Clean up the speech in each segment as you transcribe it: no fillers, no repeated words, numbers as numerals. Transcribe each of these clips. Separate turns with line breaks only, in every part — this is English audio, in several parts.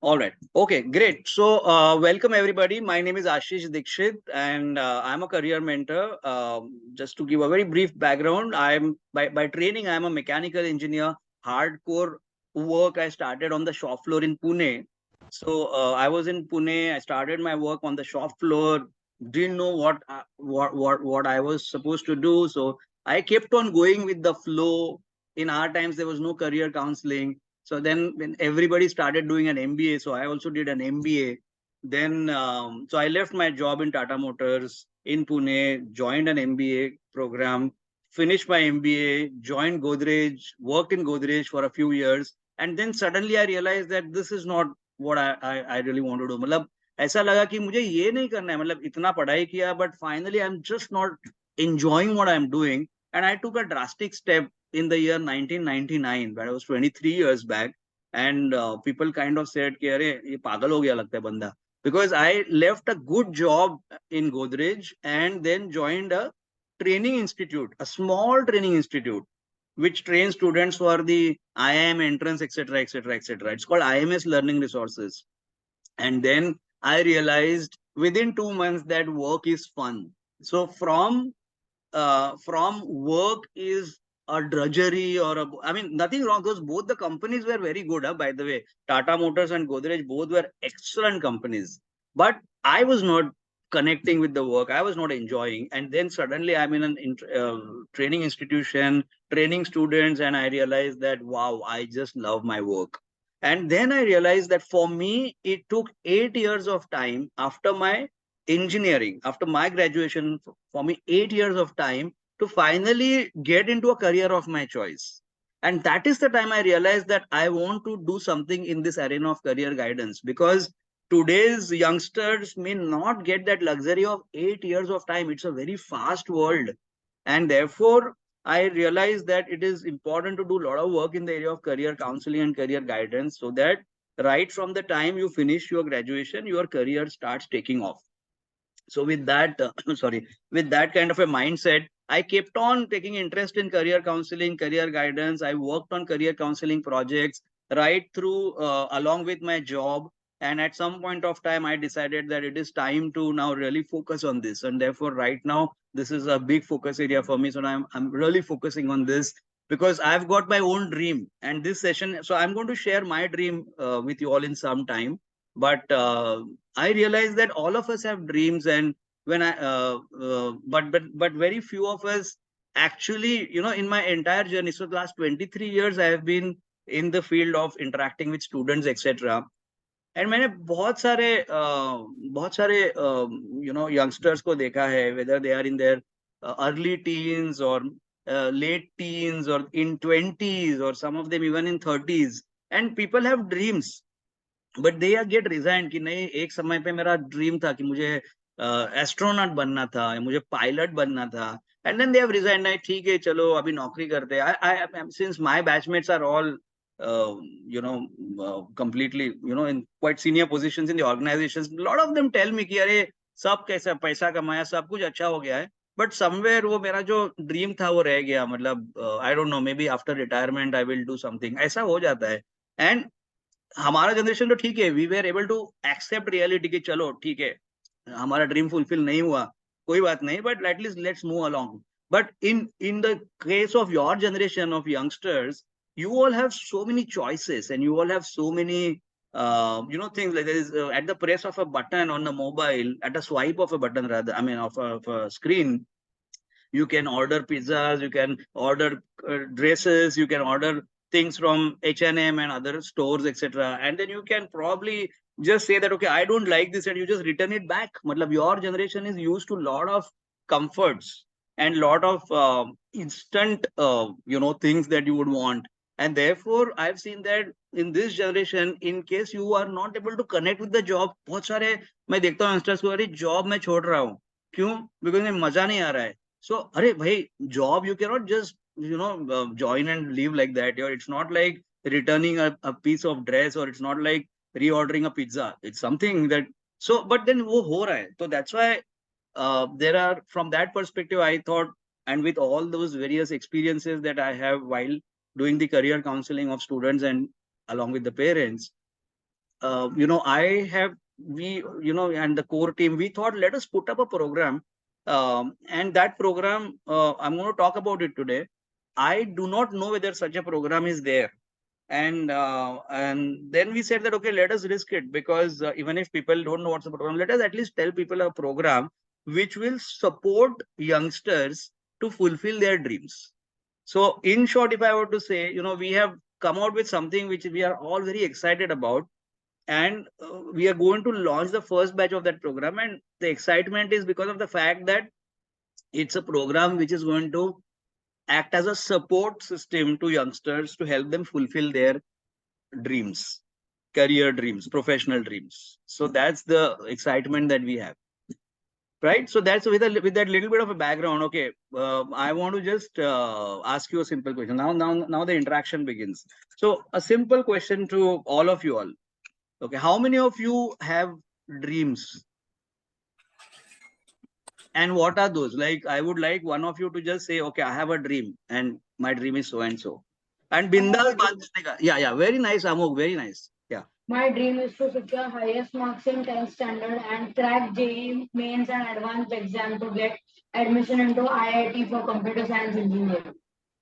All right. Okay, great. So, welcome everybody. My name is Ashish Dikshit, and I'm a career mentor. Just to give a very brief background, I'm by training, I'm a mechanical engineer. Hardcore work I started on the shop floor in Pune. So, I was in Pune. I started my work on the shop floor. Didn't know what I was supposed to do. So, I kept on going with the flow. In our times, there was no career counseling, so then when everybody started doing an MBA, so I also did an MBA. Then, so I left my job in Tata Motors in Pune, joined an MBA program, finished my MBA, joined Godrej, worked in Godrej for a few years. And then suddenly I realized that this is not what I really want to do. मतलब ऐसा लगा कि मुझे ये नहीं करना है, मतलब इतना पढ़ाई किया, but finally I'm just not enjoying what I'm doing. And I took a drastic step in the year 1999, when I was 23 years back. And people kind of said कि अरे ये पागल हो गया लगता है बंदा, because I left a good job in Godrej and then joined a training institute, a small training institute which trains students for the IIM entrance, etc., etc., etc. It's called IMS Learning Resources. And then I realized within 2 months that work is fun. So from work is a drudgery or a, I mean, nothing wrong. Those both the companies were very good, by the way. Tata Motors and Godrej both were excellent companies. But I was not connecting with the work. I was not enjoying. And then suddenly I'm in an training institution, training students, and I realized that, wow, I just love my work. And then I realized that for me, it took 8 years of time after my engineering, after my graduation, for me 8 years of time to finally get into a career of my choice. And that is the time I realized that I want to do something in this arena of career guidance, because today's youngsters may not get that luxury of 8 years of time. It's a very fast world. And therefore, I realized that it is important to do a lot of work in the area of career counseling and career guidance, so that right from the time you finish your graduation, your career starts taking off. So with that sorry, with that kind of a mindset, I kept on taking interest in career counseling, career guidance. I worked on career counseling projects right through, along with my job. And at some point of time I decided that it is time to now really focus on this, and therefore right now this is a big focus area for me. So now I'm really focusing on this because I've got my own dream. And this session, so I'm going to share my dream with you all in some time. But I realize that all of us have dreams, and when but very few of us actually, in my entire journey. So the last 23 years, I have been in the field of interacting with students, etc. And मैंने बहुत सारे youngsters को देखा है, whether they are in their early teens or late teens or in 20s, or some of them even in 30s. And people have dreams, but they are get resign कि नहीं, एक समय पे मेरा ड्रीम था कि मुझे एस्ट्रोनॉट बनना था, मुझे पायलट बनना था. And then they have resign, नहीं ठीक है चलो अभी नौकरी करते हैं. I since my batchmates are all completely, in quite senior positions in the organizations, a lot of them tell me कि अरे सब कैसा पैसा कमाया, सब कुछ अच्छा हो गया है, बट समवेयर वो मेरा जो ड्रीम था वो रह गया. मतलब I don't know, may be after retirement I will do something, ऐसा हो जाता है. एंड हमारा जनरेशन तो ठीक है, we were able to accept reality कि चलो ठीक है, हमारा ड्रीम फुलफिल नहीं हुआ, कोई बात नहीं, but at least let's move along. But in the case of your generation of youngsters, you all have so many choices, and you all have so many things, like there is, at the press of a button on the mobile, at a swipe of a button, rather, I mean of a screen, you can order pizzas, you can order dresses, you can order things from H&M and other stores, etc. And then you can probably just say that, okay, I don't like this, and you just return it back. Matlab, your generation is used to a lot of comforts and lot of instant, things that you would want. And therefore, I've seen that in this generation, in case you are not able to connect with the job, बहुत सारे मैं देखता हूँ youngsters को, अरे job मैं छोड़ रहा हूँ, क्यों? Because मुझे मजा नहीं आ रहा है. So, अरे भाई, job, you cannot just, join and leave like that. It's not like returning a piece of dress, or it's not like reordering a pizza. It's something that, so, but then वो हो रहा है. So that's why there are, from that perspective, I thought, and with all those various experiences that I have while doing the career counseling of students and along with the parents, and the core team, we thought, let us put up a program. And that program, I'm going to talk about it today. I do not know whether such a program is there. And then we said that, okay, let us risk it, because even if people don't know what's the program, let us at least tell people a program which will support youngsters to fulfill their dreams. So in short, if I were to say, we have come out with something which we are all very excited about, and we are going to launch the first batch of that program. And the excitement is because of the fact that it's a program which is going to act as a support system to youngsters to help them fulfill their dreams, career dreams, professional dreams. So that's the excitement that we have, right? So that's with that little bit of a background. Okay, I want to just ask you a simple question. Now the interaction begins. So a simple question to all of you all. Okay, how many of you have dreams? And what are those? Like, I would like one of you to just say, okay, I have a dream, and my dream is so and so. And Bindas, yeah, very nice, Amok, very nice. Yeah.
My dream is to secure highest marks in 10th standard and crack JEE mains and advanced exam to get admission into IIT for computer science engineering.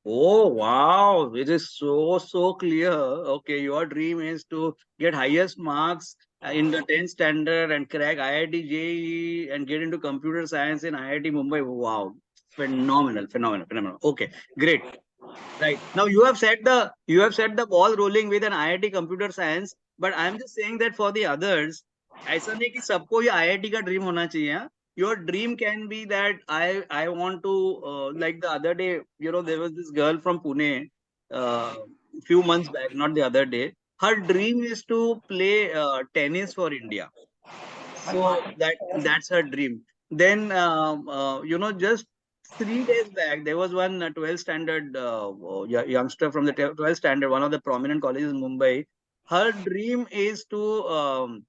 Oh, wow. It is so clear. Okay, your dream is to get highest marks in the 10th standard and crack IIT JEE and get into computer science in IIT Mumbai. Wow. Phenomenal. Okay, great. Right. Now you have set the ball rolling with an IIT computer science, but I'm just saying that for the others, ऐसा नहीं कि सबको ये IIT का dream होना चाहिए. हाँ? Your dream can be that I want to, like the other day, there was this girl from Pune, few months back, not the other day. Her dream is to play tennis for India. So that's her dream. Then just 3 days back, there was one 12th standard youngster from the 12th standard, one of the prominent colleges in Mumbai. Her dream is to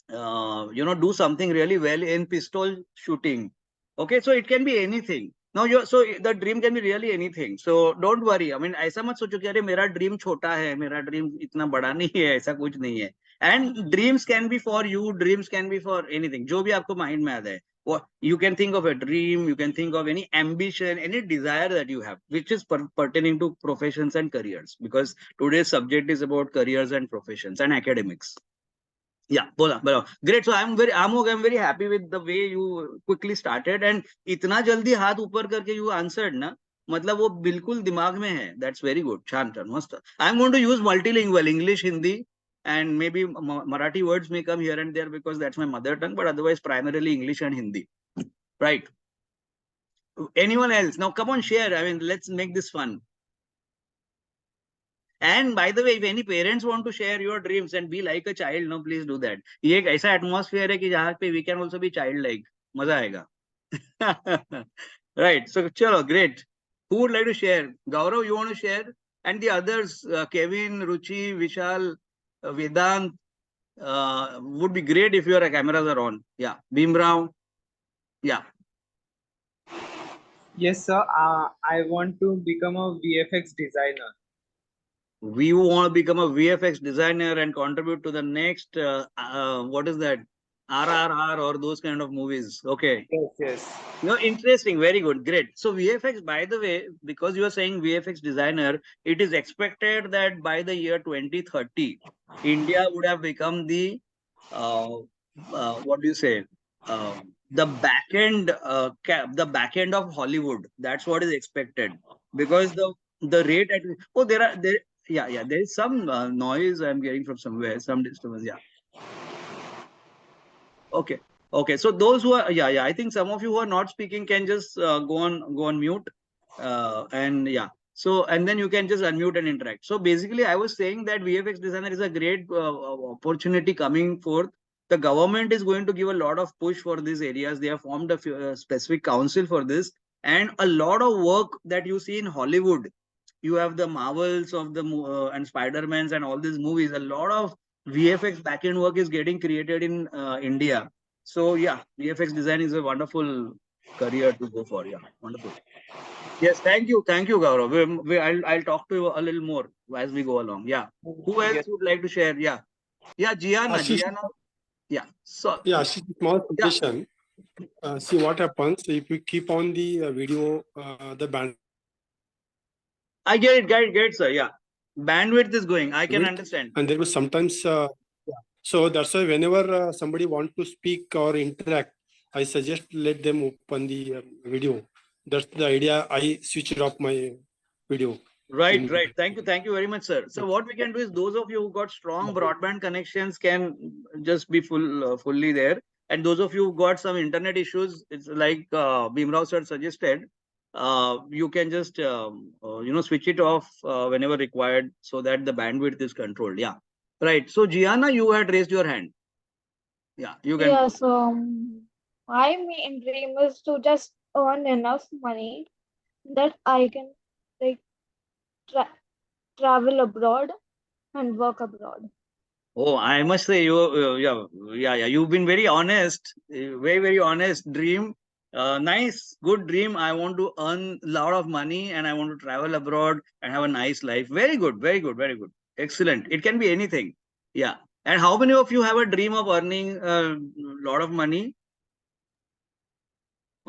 do something really well in pistol shooting. Okay, so it can be anything. Now, so the dream can be really anything. So don't worry. I mean, ऐसा मत सोचो कि अरे मेरा dream छोटा है, मेरा dream इतना बड़ा नहीं है, ऐसा कुछ नहीं है. And dreams can be for you, dreams can be for anything. जो भी आपको mind में आता है. You can think of a dream, you can think of any ambition, any desire that you have, which is pertaining to professions and careers. Because today's subject is about careers and professions and academics. Yeah, bola. Great. So I'm very happy with the way you quickly started, and इतना जल्दी हाथ ऊपर करके you answered ना, मतलब वो बिल्कुल दिमाग में है. That's very good. छान मस्त. I'm going to use multilingual, English, Hindi, and maybe Marathi words may come here and there because that's my mother tongue, but otherwise primarily English and Hindi. Right. Anyone else? Now come on, share. I mean, let's make this fun. And by the way, if any parents want to share your dreams and be like a child, no, please do that. ये एक ऐसा atmosphere है कि जहाँ पे we can also be childlike. मजा आएगा. Right. So chalo, great. Who would like to share? Gaurav, you want to share? And the others, Kevin, Ruchi, Vishal, Vedant, would be great if your cameras are on. Yeah. Bhimrao. Yeah.
Yes, sir. I want to become a VFX designer.
We want to become a VFX designer and contribute to the next, what is that? RRR or those kind of movies. Okay.
Yes.
No, interesting. Very good. Great. So VFX, by the way, because you are saying VFX designer, it is expected that by the year 2030, India would have become the, what do you say? The back end of Hollywood. That's what is expected, because the rate at, oh, there is some noise I'm getting from somewhere, some disturbance. Yeah. Okay. Okay. So those who are, yeah, I think some of you who are not speaking can just go on mute. And yeah. So, and then you can just unmute and interact. So basically, I was saying that VFX designer is a great opportunity coming forth. The government is going to give a lot of push for these areas. They have formed a specific council for this, and a lot of work that you see in Hollywood. You have the Marvels of the and Spider-Mans and all these movies. A lot of VFX backend work is getting created in India. So yeah, VFX design is a wonderful career to go for. Yeah, wonderful. Yes, thank you, Gaurav. I'll talk to you a little more as we go along. Yeah. Who else
Yes.
would like to share? Yeah. Yeah, Gianna.
Ashish,
Yeah. So
yeah, Ashish, small
yeah,
suggestion. See what happens if you keep on the video, the
I get it, sir. Yeah. Bandwidth is going. I can
bandwidth,
understand.
and there was sometimes. Yeah. So that's why whenever somebody want to speak or interact, I suggest let them open the video. That's the idea. I switched off my video.
Right,
In
right. Thank you very much, sir. So what we can do is those of you who got strong broadband connections can just be fully there. And those of you who got some internet issues, it's like Bhimrao sir suggested, you can just switch it off whenever required so that the bandwidth is controlled. Yeah. Right. So Gianna, you had raised your hand. Yeah, you can.
Yes, my main dream is to just earn enough money that I can like tra travel abroad and work abroad.
Oh, I must say you, yeah. You've been very honest, very honest. Dream, nice, good dream. I want to earn a lot of money and I want to travel abroad and have a nice life. Very good, very good, very good. Excellent. It can be anything. Yeah. And how many of you have a dream of earning a lot of money?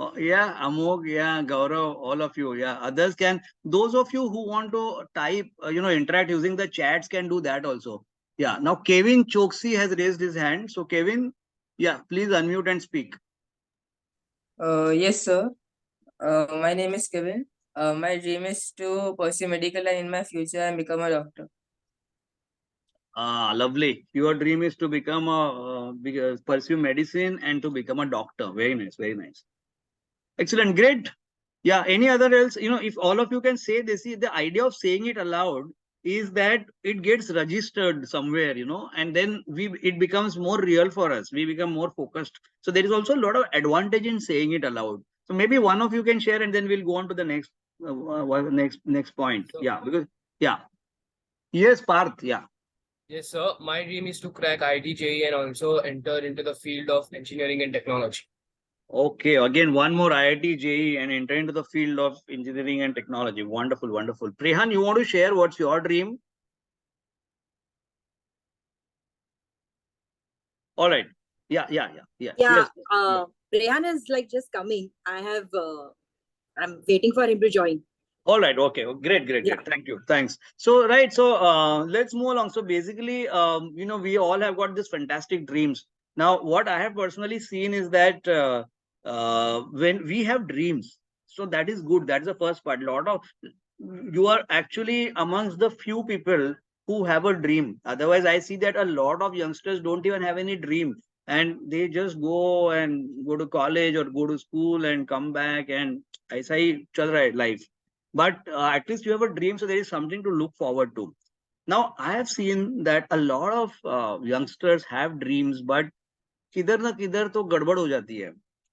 Oh, yeah, Amog, yeah, Gaurav, all of you, yeah. Others can, those of you who want to type, interact using the chats can do that also. Yeah. Now, Kevin Choksi has raised his hand. So, Kevin, yeah, please unmute and speak.
Yes, sir. My name is Kevin. My dream is to pursue medical line in my future and become a doctor.
Ah, lovely. Your dream is to become pursue medicine and to become a doctor. Very nice, very nice. Excellent, great. Yeah, any other else, if all of you can say this, see, the idea of saying it aloud is that it gets registered somewhere, and then it becomes more real for us. We become more focused. So there is also a lot of advantage in saying it aloud. So maybe one of you can share and then we'll go on to the next point.
So,
Yeah, because, yeah. Yes, Parth, yeah.
yes, sir. My dream is to crack IT JEE and also enter into the field of engineering and technology.
Okay, again, one more IIT JEE and enter into the field of engineering and technology. Wonderful, wonderful. Prehan, you want to share what's your dream? All right. Yeah.
Yeah,
Yes.
Rehan is like just coming. I'm waiting for him to join.
All right. Okay. Great.
Yeah.
Thank you. Thanks. So, right. So, let's move along. So, basically, we all have got this fantastic dreams. Now, what I have personally seen is that when we have dreams, so that is good. That's the first part. You are actually amongst the few people who have a dream. Otherwise, I see that a lot of youngsters don't even have any dream, and they just go to college or go to school and come back and I say, chal raha hai life. But at least you have a dream, so there is something to look forward to. Now, I have seen that a lot of youngsters have dreams, but किधर ना किधर तो गड़बड़ हो जाती है,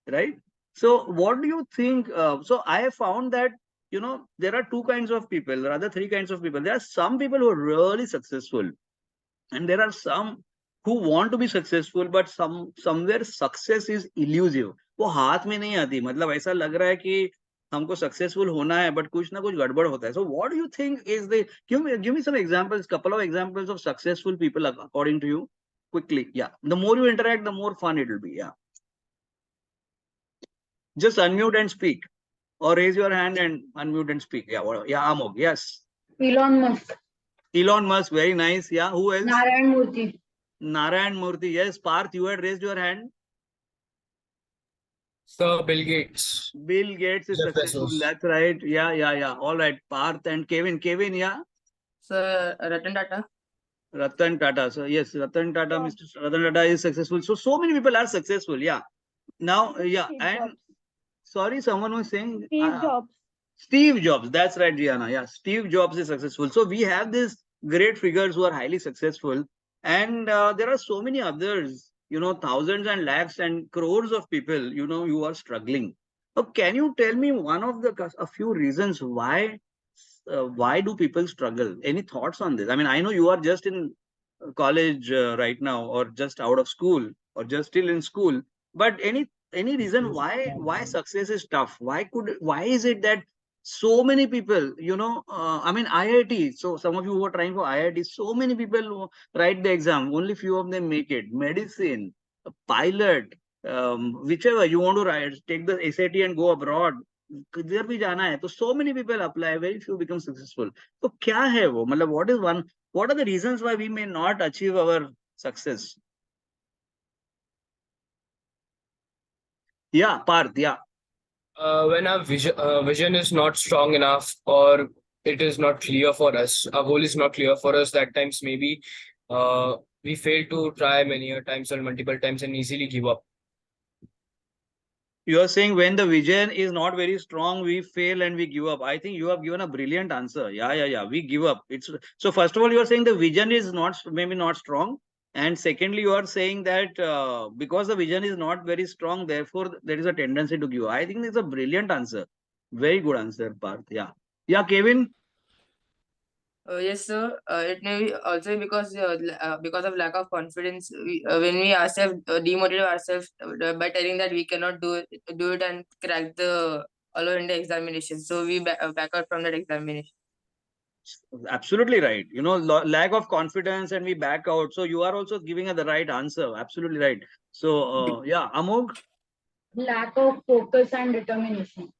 right? So what do you think? So I have found that there are two kinds of people, rather three kinds of people. There are some people who are really successful, and there are some who want to be successful, but somewhere success is elusive. वो हाथ में नहीं आती, मतलब ऐसा लग रहा है कि हमको सक्सेसफुल होना है बट कुछ ना कुछ गड़बड़ होता है. So what do you think is the give me some examples, couple of examples of successful people according to you quickly. Yeah, the more you interact, the more fun it will be. Yeah, just unmute and speak, or raise your hand and unmute and speak. Yeah, yeah, Amog. Yes,
Elon Musk.
Elon Musk, very nice. Yeah, who else?
Narayan Murthy.
Narayan Murthy. Yes, Parth, you had raised your hand.
Sir, Bill Gates.
Bill Gates is
Jeff
successful.
Bezos.
That's right. Yeah. All right. Parth and Kevin. Kevin, yeah.
Sir, Ratan Tata.
Ratan Tata. So yes, Ratan Tata,
Yeah.
Mr. Ratan Tata is successful. So many people are successful. Yeah. Now, yeah.
Steve
And
Jobs.
sorry, someone was saying
Steve Jobs.
Steve Jobs. That's right, Gianna. Yeah. Steve Jobs is successful. So we have these great figures who are highly successful. And there are so many others, thousands and lakhs and crores of people, who are struggling. Now, can you tell me a few reasons why do people struggle? Any thoughts on this? I mean, I know you are just in college right now, or just out of school, or just still in school. But any reason why success is tough? Why is it that So many people, I mean, IIT. So some of you who are trying for IIT, so many people who write the exam. Only few of them make it. Medicine, pilot, whichever you want to write, take the SAT and go abroad. किधर भी जाना है तो so many people apply, very few become successful. तो क्या है वो, मतलब what are the reasons why we may not achieve our success? Yeah, Parth, yeah.
When our vision is not strong enough, or it is not clear for us, our goal is not clear for us, that times maybe we fail to try many a times or multiple times and easily give up.
You are saying when the vision is not very strong, we fail and we give up. I think you have given a brilliant answer. Yeah. We give up. It's so. First of all, you are saying the vision is not, maybe not strong, and secondly, you are saying that because the vision is not very strong, therefore there is a tendency to give up. I think it's a brilliant answer. Very good answer, Parth. Yeah, Kevin.
Yes, sir. It may be also because of lack of confidence. When we ourselves demotivate ourselves by telling that we cannot do it and crack the all over India examination, so we back out from that examination.
Absolutely right. Lack of confidence and we back out. So you are also giving the right answer. Absolutely right. So yeah, Amog.
Lack of focus and determination.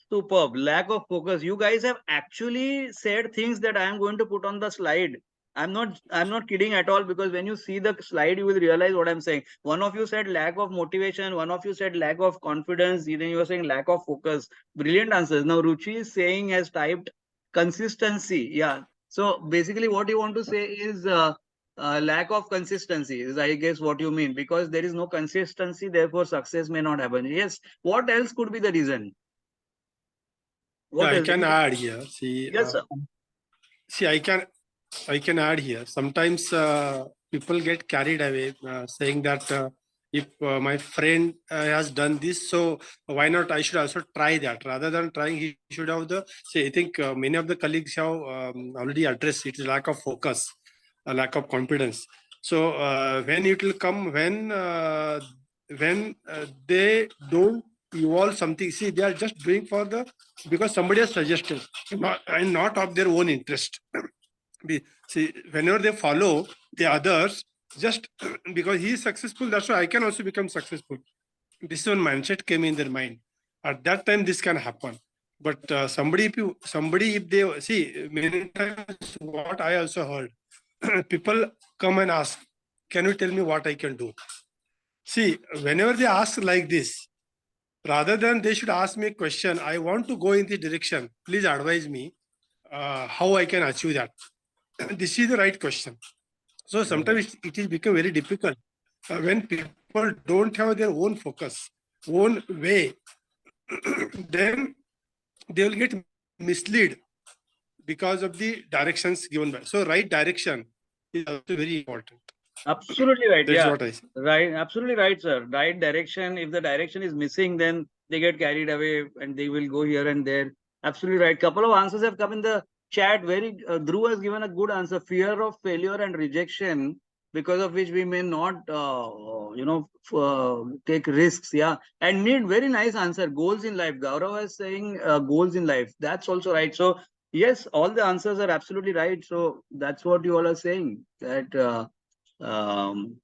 Superb. Lack of focus. You guys have actually said things that I am going to put on the slide. I'm not kidding at all, because when you see the slide, you will realize what I'm saying. One of you said lack of motivation, one of you said lack of confidence, then you are saying lack of focus. Brilliant answers. Now Ruchi is saying, has typed consistency. Yeah. So basically what you want to say is lack of consistency is, I guess, what you mean, because there is no consistency, therefore success may not happen. Yes. What else could be the reason?
Yeah,
What
I
else?
can add here. See,
Yes, sir.
see, I can add here. Sometimes people get carried away, saying that if my friend has done this, so why not I should also try that. Rather than trying, he should have the. See, I think many of the colleagues have already addressed it. Lack of focus, a lack of confidence. So when it will come, when they don't evolve something. See, they are just doing for the because somebody has suggested, and not of their own interest. See, whenever they follow the others, just because he is successful, that's why I can also become successful. This is when mindset came in their mind. At that time, this can happen. But somebody, if they see many times, what I also heard, people come and ask, "Can you tell me what I can do?" See, whenever they ask like this, rather than they should ask me a question, I want to go in the direction. Please advise me how I can achieve that. This is the right question. So sometimes it is become very difficult when people don't have their own focus, own way, then they will get misled because of the directions given by. So right direction is also very important.
Absolutely right.
That's
Yeah.
what I say.
Right. Absolutely right, sir. Right direction. If the direction is missing, then they get carried away and they will go here and there. Absolutely right. Couple of answers have come in the chat. Very Dhruv has given a good answer. Fear of failure and rejection, because of which we may not, take risks. Yeah. And need very nice answer. Goals in life. Gaurav is saying goals in life. That's also right. So yes, all the answers are absolutely right. So that's what you all are saying, that. Um,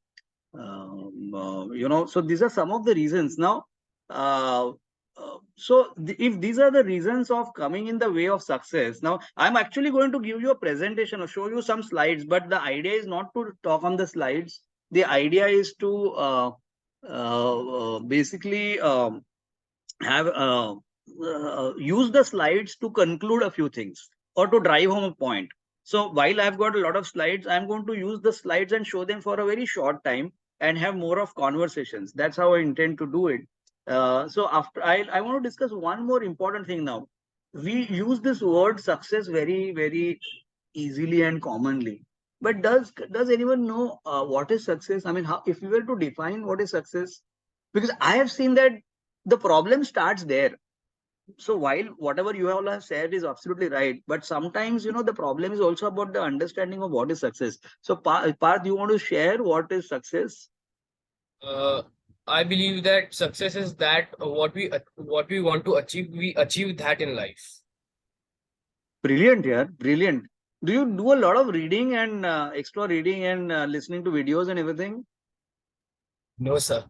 so these are some of the reasons. Now, if these are the reasons of coming in the way of success, now I'm actually going to give you a presentation or show you some slides, but the idea is not to talk on the slides. The idea is to basically have use the slides to conclude a few things or to drive home a point. So while I've got a lot of slides, I'm going to use the slides and show them for a very short time and have more of conversations. That's how I intend to do it. So after I want to discuss one more important thing now. We use this word success very, very easily and commonly. But does anyone know what is success? I mean, how, if you were to define what is success, because I have seen that the problem starts there. So while whatever you all have said is absolutely right, but sometimes the problem is also about the understanding of what is success. So Parth, you want to share what is success?
I believe that success is that what we want to achieve, we achieve that in life.
Brilliant, yeah, brilliant. Do you do a lot of reading and explore reading and listening to videos and everything?
No, sir.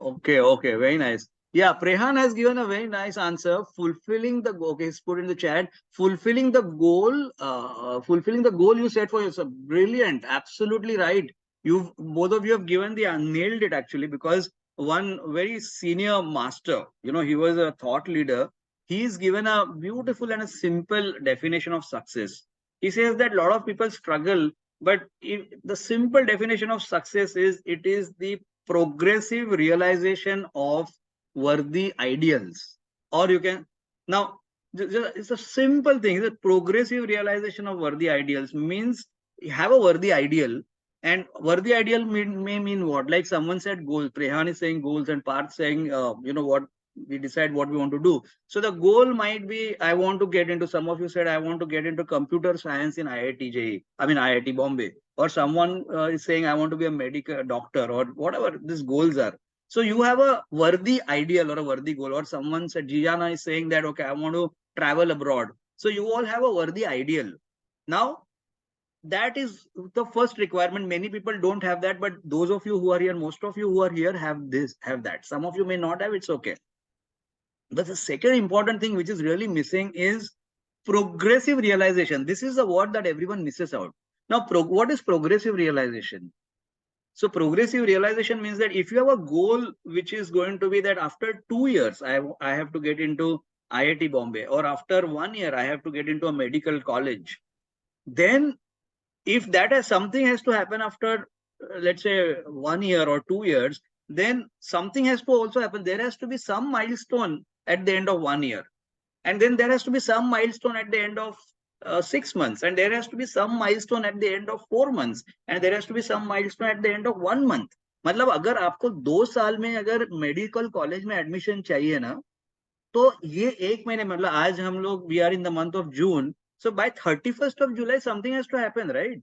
Okay, okay, very nice. Yeah, Prehan has given a very nice answer. Fulfilling the okay, he's put in the chat. Fulfilling the goal you set for yourself. Brilliant, absolutely right. You've both of you have given the nailed it actually, because one very senior master, he was a thought leader. He's given a beautiful and a simple definition of success. He says that a lot of people struggle, but if the simple definition of success is it is the progressive realization of worthy ideals. Or you can now it's a simple thing. The progressive realization of worthy ideals means you have a worthy ideal, and worthy ideal may mean what? Like someone said goals. Prehan is saying goals, and Parth saying what we decide what we want to do. So the goal might be I want to get into. Some of you said I want to get into computer science in IIT JE. I mean IIT Bombay, or someone is saying I want to be a medical doctor, or whatever these goals are. So you have a worthy ideal or a worthy goal, or someone said Gianna is saying that okay, I want to travel abroad. So you all have a worthy ideal. Now that is the first requirement. Many people don't have that, but those of you who are here, most of you who are here have that. Some of you may not have, it's okay. But the second important thing which is really missing is progressive realization. This is the word that everyone misses out. Now, what is progressive realization? So progressive realization means that if you have a goal which is going to be that after 2 years, I have to get into IIT Bombay, or after 1 year, I have to get into a medical college, then if that has something has to happen after, let's say 1 year or 2 years, then something has to also happen. There has to be some milestone at the end of 1 year. And then there has to be some milestone at the end of 6 months, and there has to be some milestone at the end of 4 months, and there has to be some milestone at the end of 1 month. मतलब अगर आपको 2 साल में अगर medical college में admission चाहिए ना, तो ये एक महीने मतलब आज हम लोग we are in the month of June, so by 31st of July something has to happen, right?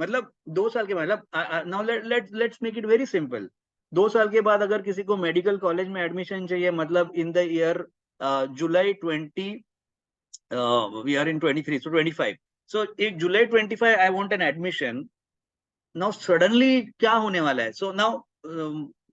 मतलब 2 साल के मतलब now let's make it very simple. 2 साल के बाद अगर किसी को मेडिकल कॉलेज में एडमिशन चाहिए, मतलब in the year July 20, we are in 23, so 25. So if July 25 I want an admission, now suddenly क्या होने वाला है? So now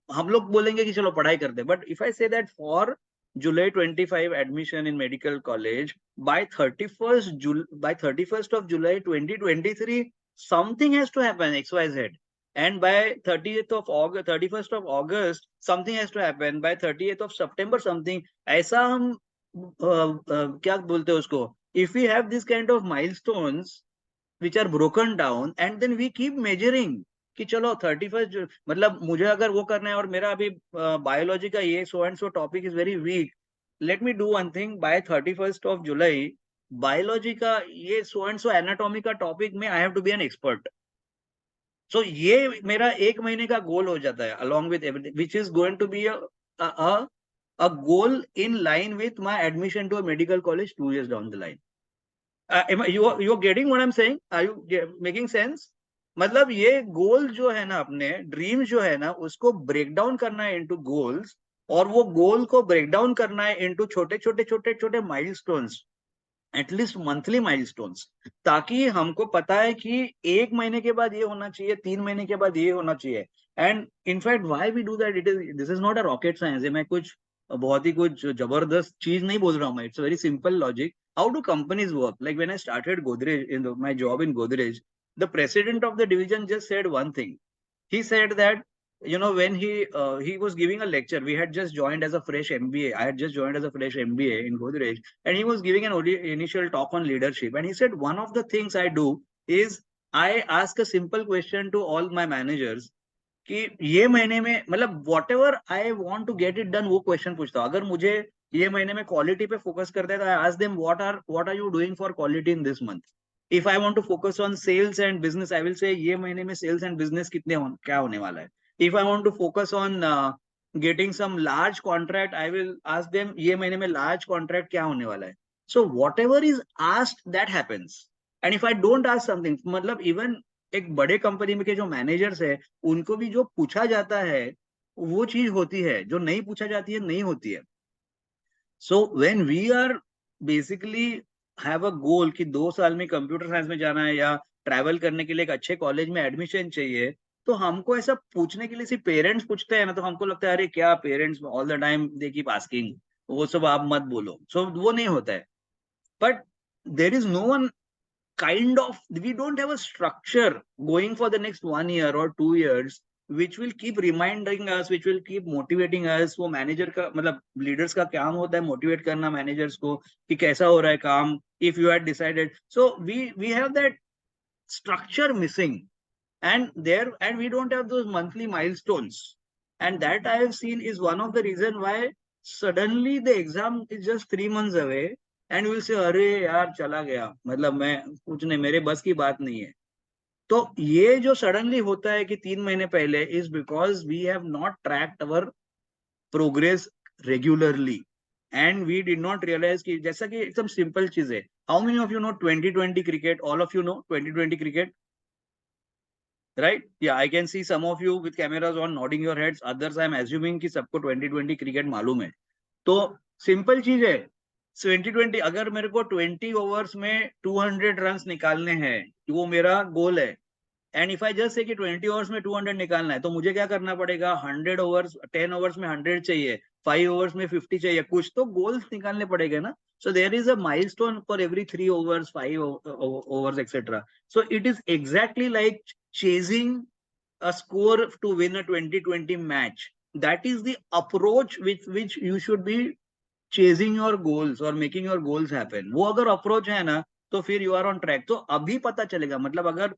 हम लोग बोलेंगे कि चलो पढ़ाई करते हैं, but if I say that for July 25 admission in medical college, by 31st of July 2023 something has to happen XYZ, and by 31st of August something has to happen, by 30th of September something. ऐसा हम क्या बोलते हैं उसको, if we have this kind of milestones which are broken down and then we keep measuring कि चलो 31st, मतलब मुझे अगर वो करना है और मेरा अभी बायोलॉजी का ये so and so topic is very weak, let me do one thing. By 31st of July biology का ये सो एंड सो एनाटॉमी का टॉपिक में I have to be an expert. So ये मेरा एक महीने का गोल हो जाता है along with everything which is going to be a goal in line with my admission to a medical college 2 years down the line. you're getting what I'm saying? Are you making sense? मतलब ये गोल जो है ना, अपने dream जो है ना, उसको ब्रेक डाउन करना है इनटू गोल्स, और वो गोल को ब्रेक डाउन करना है इनटू छोटे छोटे छोटे छोटे माइलस्टोन्स, एटलीस्ट मंथली माइलस्टोन्स, ताकि हमको पता है कि एक महीने के बाद ये होना चाहिए, 3 महीने के बाद ये होना चाहिए. And in fact why we do that, this is not a rocket science. मैं कुछ बहुत ही कुछ जबरदस्त चीज नहीं बोल रहा हूँ मैं. It's very simple logic. How do companies work? Like when I started Godrej, in my job in Godrej, the president of the division just said one thing. He said that when he was giving a lecture, we had just joined as a fresh MBA. I had just joined as a fresh MBA in Godrej, and he was giving an initial talk on leadership. And he said one of the things I do is I ask a simple question to all my managers कि ये महीने में मतलब whatever I want to get it done, वो question पूछता हूँ. अगर मुझे ये महीने में क्वालिटी पे फोकस करते हैं तो I ask them what are you doing for quality in this month. If I want to focus on sales and business, I will say ये महीने में सेल्स एंड बिजनेस क्या होने वाला है. If I want to focus on getting some large contract, I will ask them ये महीने में लार्ज कॉन्ट्रैक्ट क्या होने वाला है. So whatever is asked that happens. And if I don't ask something, मतलब इवन एक बड़े कंपनी में के जो मैनेजर्स है उनको भी जो पूछा जाता है वो चीज होती है, जो नहीं पूछा जाती है नहीं होती है. So when we are basically have a goal कि 2 साल में कंप्यूटर साइंस में जाना है या ट्रैवल करने के लिए एक अच्छे कॉलेज में एडमिशन चाहिए, तो हमको ऐसा पूछने के लिए सिर्फ पेरेंट्स पूछते हैं ना, तो हमको लगता है अरे क्या parents all the time they keep asking, वो सब आप मत बोलो, सो वो नहीं होता है. But there is no one kind of, we don't have a structure going for the next 1 year or 2 years which will keep reminding us, which will keep motivating us. वो मैनेजर का मतलब लीडर्स का काम होता है motivate करना managers को कि कैसा हो रहा है काम, if you had decided. So we have that structure missing, and we don't have those monthly milestones, and that I have seen is one of the reason why suddenly the exam is just 3 months away and we'll say अरे यार चला गया, मतलब मैं कुछ नहीं, मेरे बस की बात नहीं है. तो ये जो सडनली होता है कि 3 महीने पहले is because we have not tracked our progress regularly, and we did not realize कि जैसा कि एकदम सिंपल चीज है. How many of you know 2020 cricket? All of you know 2020 cricket, right? Yeah, I can see some of you with cameras on nodding your heads. Others, I'm assuming कि सबको 2020 cricket मालूम है. तो सिंपल चीज है 2020, अगर मेरे को 20 ओवर्स में 200 रन निकालने हैं, वो मेरा गोल है. And if I just say कि 20 ओवर्स में 200 निकालना है, तो मुझे क्या करना पड़ेगा? 100 ओवर्स, 10 ओवर्स में 100 चाहिए, 5 ओवर्स में 50 चाहिए, कुछ तो गोल्स निकालने पड़ेगे ना. So there is a milestone for every 3 overs, 5 overs, etc. So it is exactly like chasing a score to win a 2020 match. That is the approach with which you should be chasing your goals or making your goals happen. वो अगर approach है ना, तो फिर you are on track. तो अभी पता चलेगा, मतलब अगर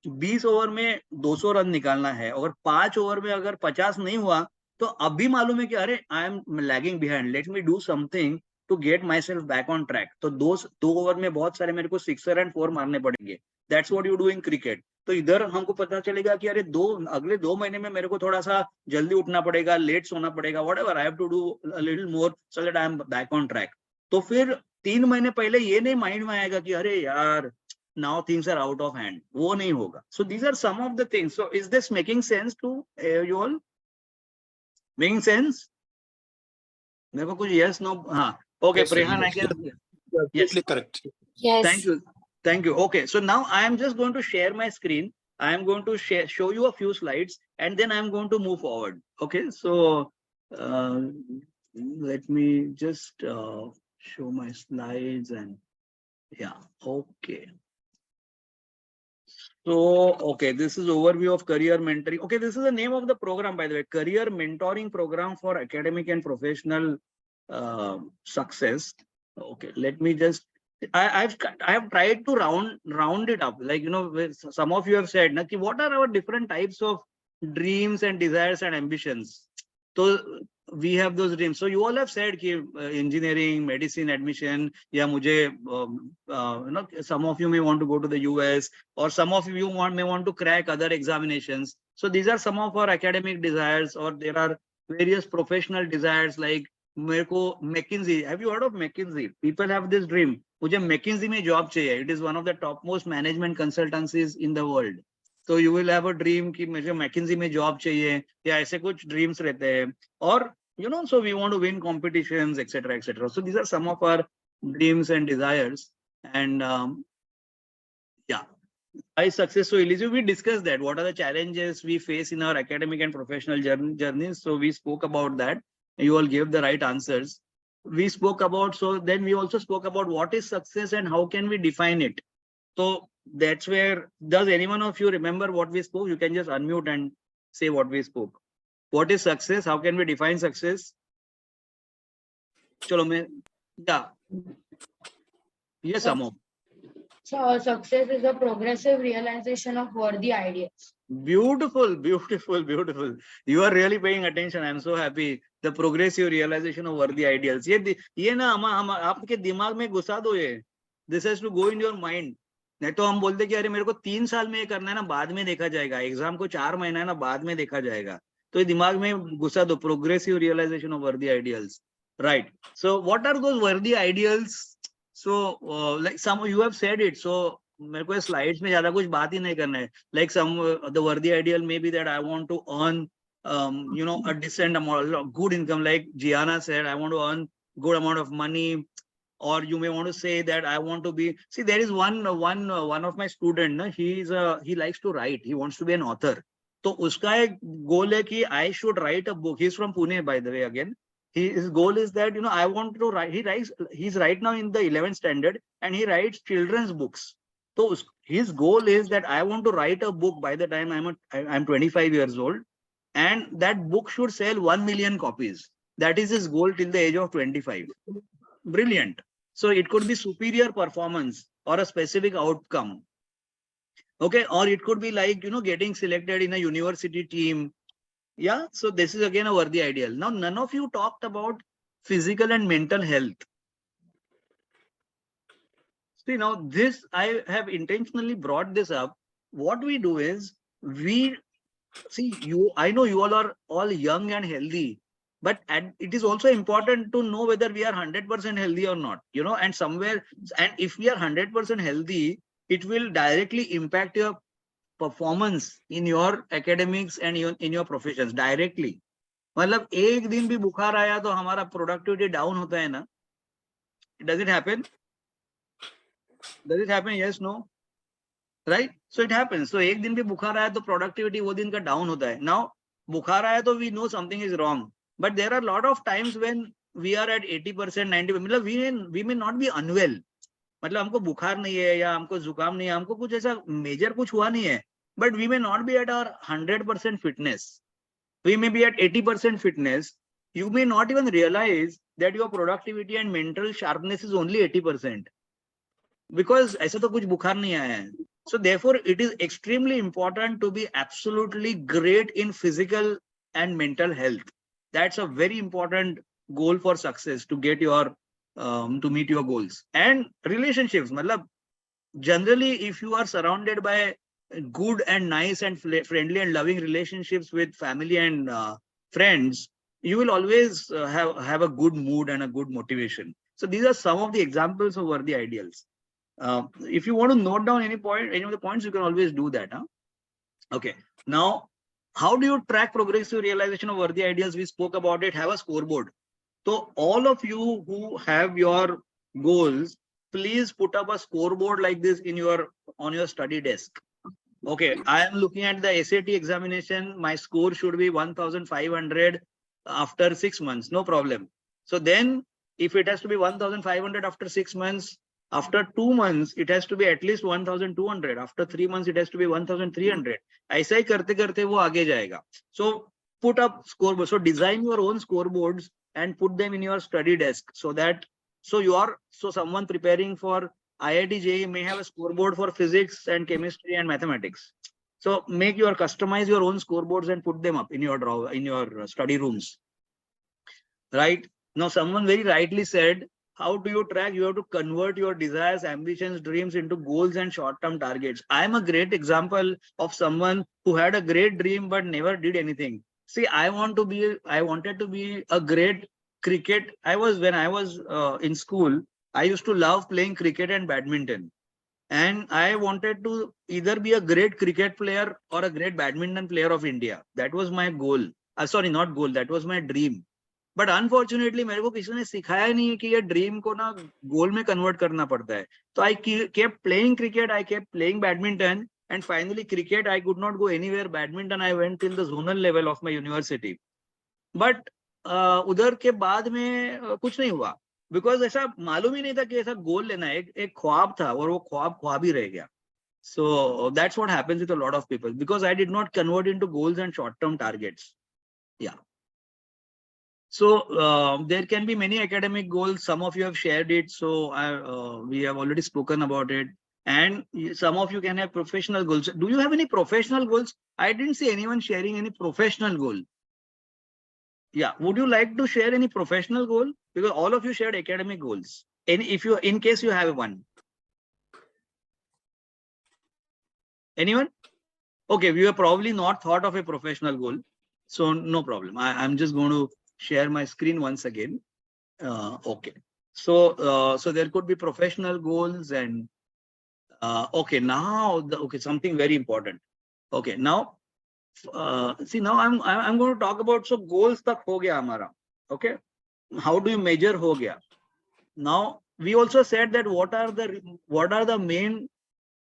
20 ओवर में 200 रन निकालना है और 5 ओवर में अगर 50 नहीं हुआ, तो अभी मालूम है कि अरे I am lagging behind, let me do something to get myself back on track. तो दो ओवर में बहुत सारे मेरे को 6 एंड 4 मारने पड़ेंगे. That's what you do in cricket. तो इधर हमको पता चलेगा कि अरे अगले 2 महीने में मेरे को थोड़ा सा जल्दी उठना पड़ेगा, लेट सोना पड़ेगा, whatever I have to do a little more so that I am back on track. तो फिर 3 महीने पहले ये नहीं माइंड में आएगा कि अरे यार now things are out of hand, वो नहीं होगा. So these are some of the things. So is this making sense to you all? Making sense? मेरे को कुछ yes no हाँ. Okay,
Yes, sir.
Prehan, I can. Yes,
Absolutely correct.
thank you. Okay, so now I am just going to share my screen. I am going to show you a few slides and then I am going to move forward. Okay, so let me just show my slides and yeah, okay. So, okay, this is overview of career mentoring. Okay, this is the name of the program, by the way, career mentoring program for academic and professional success. Okay, let me just, I have tried to round it up. Like, you know, some of you have said, na, ki what are our different types of dreams and desires and ambitions? So we have those dreams. So you all have said कि engineering, medicine admission, या मुझे you know, some of you may want to go to the US, or some of you may want to crack other examinations. So these are some of our academic desires, or there are various professional desires like मेरे को McKinsey. Have you heard of McKinsey? People have this dream. मुझे McKinsey में job चाहिए. It is one of the topmost management consultancies in the world. तो you will have a dream कि मुझे McKinsey में job चाहिए, या ऐसे कुछ ड्रीम्स रहते हैं. और you know, so we want to win competitions, etc., etc. So these are some of our dreams and desires. And yeah, by success so elusive, we discussed that what are the challenges we face in our academic and professional journeys. So we spoke about that. You all gave the right answers. We spoke about, so then we also spoke about what is success and how can we define it. So that's where, does anyone of you remember what we spoke? You can just unmute and say what we spoke. What is success? How can we define success? Chalo, yeah. Yes, Amo.
So success is a progressive realization of worthy ideas.
Beautiful, beautiful, beautiful. You are really paying attention. I'm so happy. The progressive realization of worthy ideals. ये ना हम आपके दिमाग में घुसा दो ये. This has to go in your mind. नहीं तो हम बोलते कि अरे मेरे को 3 साल में ये करना है ना, बाद में देखा जाएगा. एग्जाम को 4 महीना है ना, बाद में देखा जाएगा. तो ये दिमाग में घुसा दो. Progressive realization of worthy ideals. Right. So what are those worthy ideals? So like some of you have said it. So मेरे को स्लाइड्स में ज्यादा कुछ बात ही नहीं करना है. Like some the worthy ideal may be that I want to earn you know, a decent amount, good income. Like Gianna said, I want to earn good amount of money. or you may want to say that I want to be. See, there is one of my student, na, he likes to write. He wants to be an author. तो उसका एक goal है कि I should write a book. He's from Pune, by the way. Again, his goal is that I want to write. He's right now in the 11th standard, and he writes children's books. So his goal is that I want to write a book by the time I'm 25 years old, and that book should sell 1 million copies. That is his goal till the age of 25. Brilliant. So it could be superior performance or a specific outcome. Okay, or it could be like, getting selected in a university team. Yeah, so this is again a worthy ideal. Now, none of you talked about physical and mental health. See, now this, I have intentionally brought this up. What we do is, I know you all are all young and healthy, but it is also important to know whether we are 100% healthy or not, and if we are 100% healthy, it will directly impact your performance in your academics and in your professions directly. मतलब एक दिन भी बुखार आया तो हमारा productivity down होता है ना? Does it happen? Yes, no? Right? So it happens. So एक दिन भी बुखार आया तो प्रोडक्टिविटी वो दिन का डाउन होता है. Now बुखार आया तो we know something is wrong, but there are a lot of times when we are at 80%, 90%. मतलब we may not be unwell. मतलब हमको बुखार नहीं है या हमको जुकाम नहीं है, हमको कुछ ऐसा मेजर कुछ हुआ नहीं है, but we may not be at our 100% fitness. We may be at 80% fitness. You may not even realize that your productivity and mental sharpness is only 80%, because ऐसा तो कुछ बुखार नहीं आया है. So therefore, it is extremely important to be absolutely great in physical and mental health. That's a very important goal for success, to get your to meet your goals. And relationships, matlab, generally, if you are surrounded by good and nice and friendly and loving relationships with family and friends, you will always have a good mood and a good motivation. So these are some of the examples of worthy ideals. If you want to note down any of the points, you can always do that. Huh? Okay. Now, how do you track progressive realization of worthy ideals? We spoke about it. Have a scoreboard. So all of you who have your goals, please put up a scoreboard like this on your study desk. Okay, I am looking at the SAT examination. My score should be 1,500 after 6 months. No problem. So then, if it has to be 1,500 after 6 months, after 2 months, it has to be at least 1,200. After 3 months, it has to be 1,300. ऐसा ही करते करते वो आगे जाएगा. So put up scoreboard. So design your own scoreboards and put them in your study desk, so someone preparing for IIT JEE may have a scoreboard for physics and chemistry and mathematics. So customize your own scoreboards and put them up in your study rooms. Right? Now, someone very rightly said, how do you track? You have to convert your desires, ambitions, dreams into goals and short-term targets. I am a great example of someone who had a great dream but never did anything. See, I wanted to be a great cricket. When I was in school, I used to love playing cricket and badminton. And I wanted to either be a great cricket player or a great badminton player of India. That was my goal. Sorry, not goal. That was my dream. But unfortunately मेरे को किसी ने सिखाया नहीं है कि ये dream को ना गोल में कन्वर्ट करना पड़ता है. तो I kept playing cricket, I kept playing badminton, and finally cricket I could not go anywhere. Badminton I went till the zonal level of my university. But उधर के बाद में कुछ नहीं हुआ, बिकॉज ऐसा मालूम ही नहीं था कि ऐसा गोल लेना है. एक ख्वाब था और वो ख्वाब ही रह गया. So that's what happens with a lot of people, because I did not convert into goals and short-term targets. Yeah. So there can be many academic goals. Some of you have shared it. So we have already spoken about it. And some of you can have professional goals. Do you have any professional goals? I didn't see anyone sharing any professional goal. Yeah. Would you like to share any professional goal? Because all of you shared academic goals. And in case you have one. Anyone? Okay. We have probably not thought of a professional goal. So no problem. I'm just going to share my screen once again. Okay. So there could be professional goals and okay, now something very important. Okay, now see, now I'm going to talk about, so goals tak ho gaya hamara. Okay, how do you measure ho gaya? Now we also said that what are the main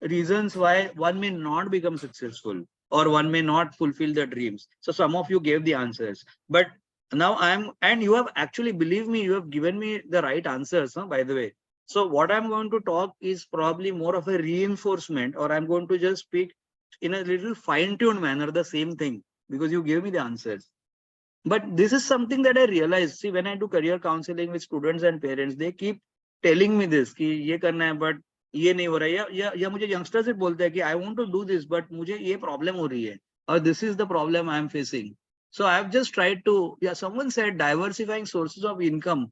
reasons why one may not become successful or one may not fulfill their dreams. So some of you gave the answers, but now and you have actually, believe me, you have given me the right answers, huh, by the way. So what I'm going to talk is probably more of a reinforcement, or I'm going to just speak in a little fine-tuned manner the same thing because you gave me the answers. But this is something that I realized. See, when I do career counseling with students and parents, they keep telling me this कि ये करना है but ये नहीं हो रहा है, या मुझे youngsters से बोलते हैं कि I want to do this but मुझे ये problem हो रही है, or this is the problem I am facing. So I have just tried to, yeah, someone said diversifying sources of income.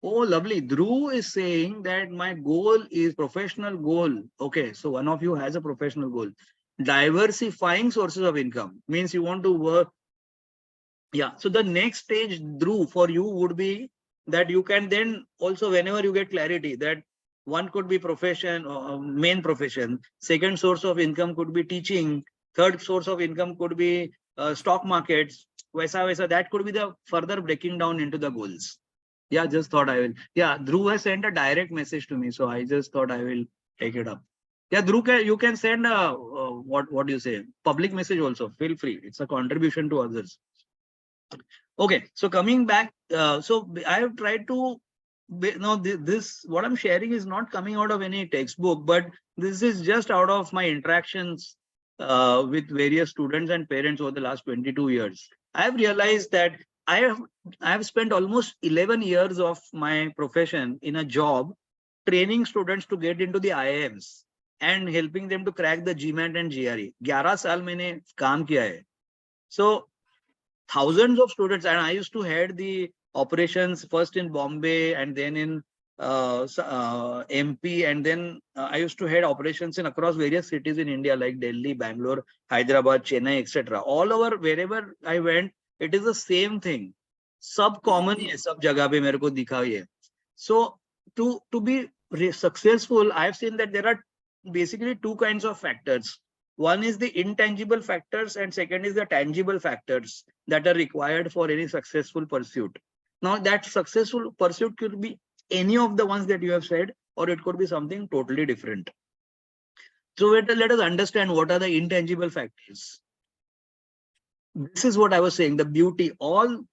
Oh, lovely. Dhruv is saying that my goal is professional goal. Okay, so one of you has a professional goal. Diversifying sources of income means you want to work. Yeah, so the next stage, Dhruv, for you would be that you can then also, whenever you get clarity that one could be profession, main profession, second source of income could be teaching, third source of income could be stock markets, vaisa, that could be the further breaking down into the goals. Yeah, just thought I will. Yeah, Dhruv has sent a direct message to me, so I just thought I will take it up. Yeah, Dhruv, you can send a, what do you say, public message also. Feel free. It's a contribution to others. Okay, so coming back, so I have tried to, this, what I'm sharing is not coming out of any textbook, but this is just out of my interactions with various students and parents over the last 22 years. I have realized that I have spent almost 11 years of my profession in a job training students to get into the IIMs and helping them to crack the GMAT and GRE. 11 साल मैंने काम किया है. So thousands of students, and I used to head the operations first in Bombay and then in MP, and then I used to head operations in across various cities in India like Delhi, Bangalore, Hyderabad, Chennai, etc. All over, wherever I went, it is the same thing. सब common है, सब जगह पे मेरे को दिखा ये. So to be successful, I've seen that there are basically two kinds of factors. One is the intangible factors and second is the tangible factors that are required for any successful pursuit. Now that successful pursuit could be any of the ones that you have said, or it could be something totally different. So let us understand what are the intangible factors. This is what I was saying, the beauty.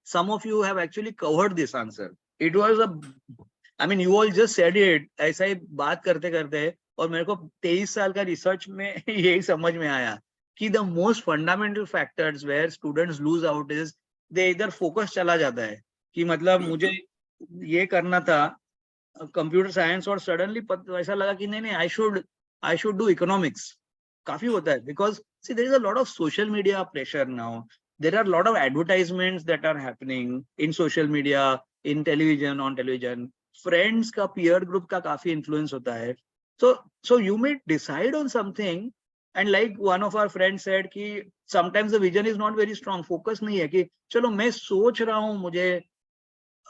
Some of you have actually covered this answer. It was I mean, you all just said it. ऐसा ही बात करते करते और मेरे को 23 साल का research में यही समझ में आया कि the most fundamental factors where students lose out is they either focus चला जाता है कि मतलब मुझे ये करना था कंप्यूटर साइंस और सडनली ऐसा लगा कि नहीं I should do economics. काफी होता है because see there is a lot of social media pressure now. There are a lot of advertisements that are happening in social media, in television, on television. Friends का peer group का काफी influence होता है. So you may decide on something, and like one of our friends said कि sometimes the vision is not very strong. Focus नहीं है कि चलो मैं सोच रहा हूँ मुझे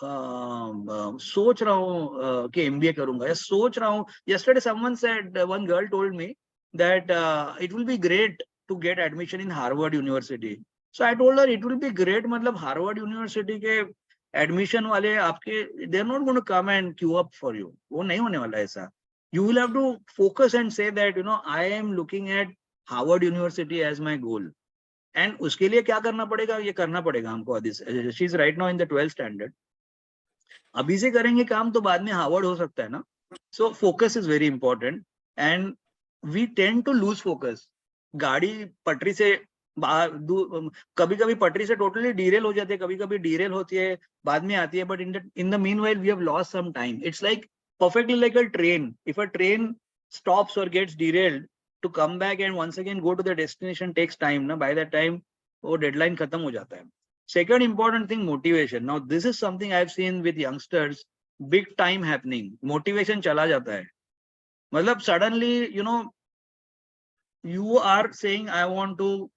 सोच रहा हूँ कि MBA करूंगा या सोच रहा हूँ. Yesterday someone said, one girl told me that it will be great to get admission in Harvard University. So I told her it will be great, मतलब Harvard University के admission वाले आपके, they're not going to come and queue up for you. वो नहीं होने वाला ऐसा. You will have to focus and say that, you know, I am looking at Harvard University as my goal. And उसके लिए क्या करना पड़ेगा, ये करना पड़ेगा हमको. She's right now in the 12th standard. अभी से करेंगे काम तो बाद में हार्वर्ड हो सकता है ना. So focus is very important and we tend to lose focus. गाड़ी पटरी से कभी कभी पटरी से टोटली डीरेल हो जाती है, कभी कभी डीरेल होती है, बाद में आती है, but in the meanwhile we have lost some time. It's like perfectly like a train. If a train stops or gets derailed, to come back and once again go to the destination takes time. Na? By that time, वो deadline खत्म हो जाता है. Second important thing, motivation. Now, this is something I've seen with youngsters, big time happening. Motivation चला जाता है. मतलब suddenly, you know, you are saying, I want to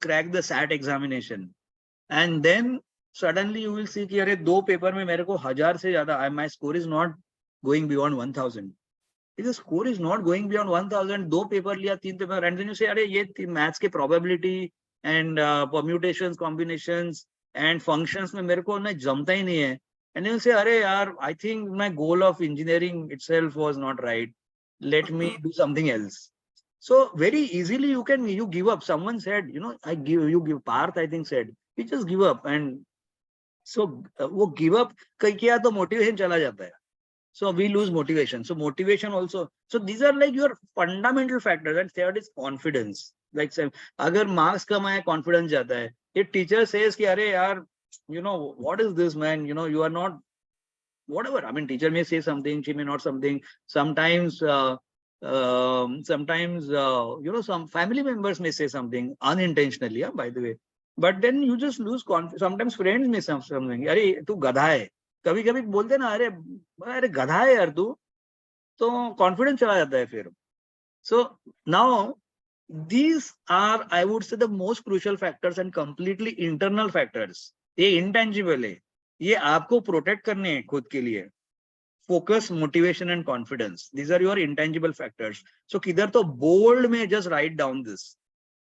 crack the SAT examination. And then suddenly you will see कि अरे दो paper में मेरे को 1000 से ज्यादा, my score is not going beyond 1000. If the score is not going beyond 1000, दो paper लिया, तीन paper, and then you say अरे ये मैथ्स के probability and permutations, combinations and functions में मेरे को ना जमता ही नहीं है. and you'll say, "Arey yaar, I think my goal of engineering itself was not right. Let me do something else." So very easily you give up. Someone said, I give you give Parth, I think said, you just give up, and so वो give up किया तो motivation चला जाता है. So we lose motivation. So motivation also. So these are like your fundamental factors. And third is confidence. Like say, अगर marks कम आए, confidence जाता है. If teacher says कि अरे यार, what is this, man? You are not whatever. I mean, teacher may say something, she may not something. Sometimes, some family members may say something unintentionally. Yeah, by the way. But then you just lose confidence. Sometimes friends may say something. अरे तू गधा है. कभी कभी बोलते ना, अरे अरे गधा है यार तू, तो कॉन्फिडेंस चला जाता है फिर. So now these are, I would say, the most crucial factors and completely internal factors. ये intangible है, ये आपको प्रोटेक्ट करने हैं खुद के लिए. Focus, motivation and confidence, these are your intangible factors. So किधर तो bold में just write down this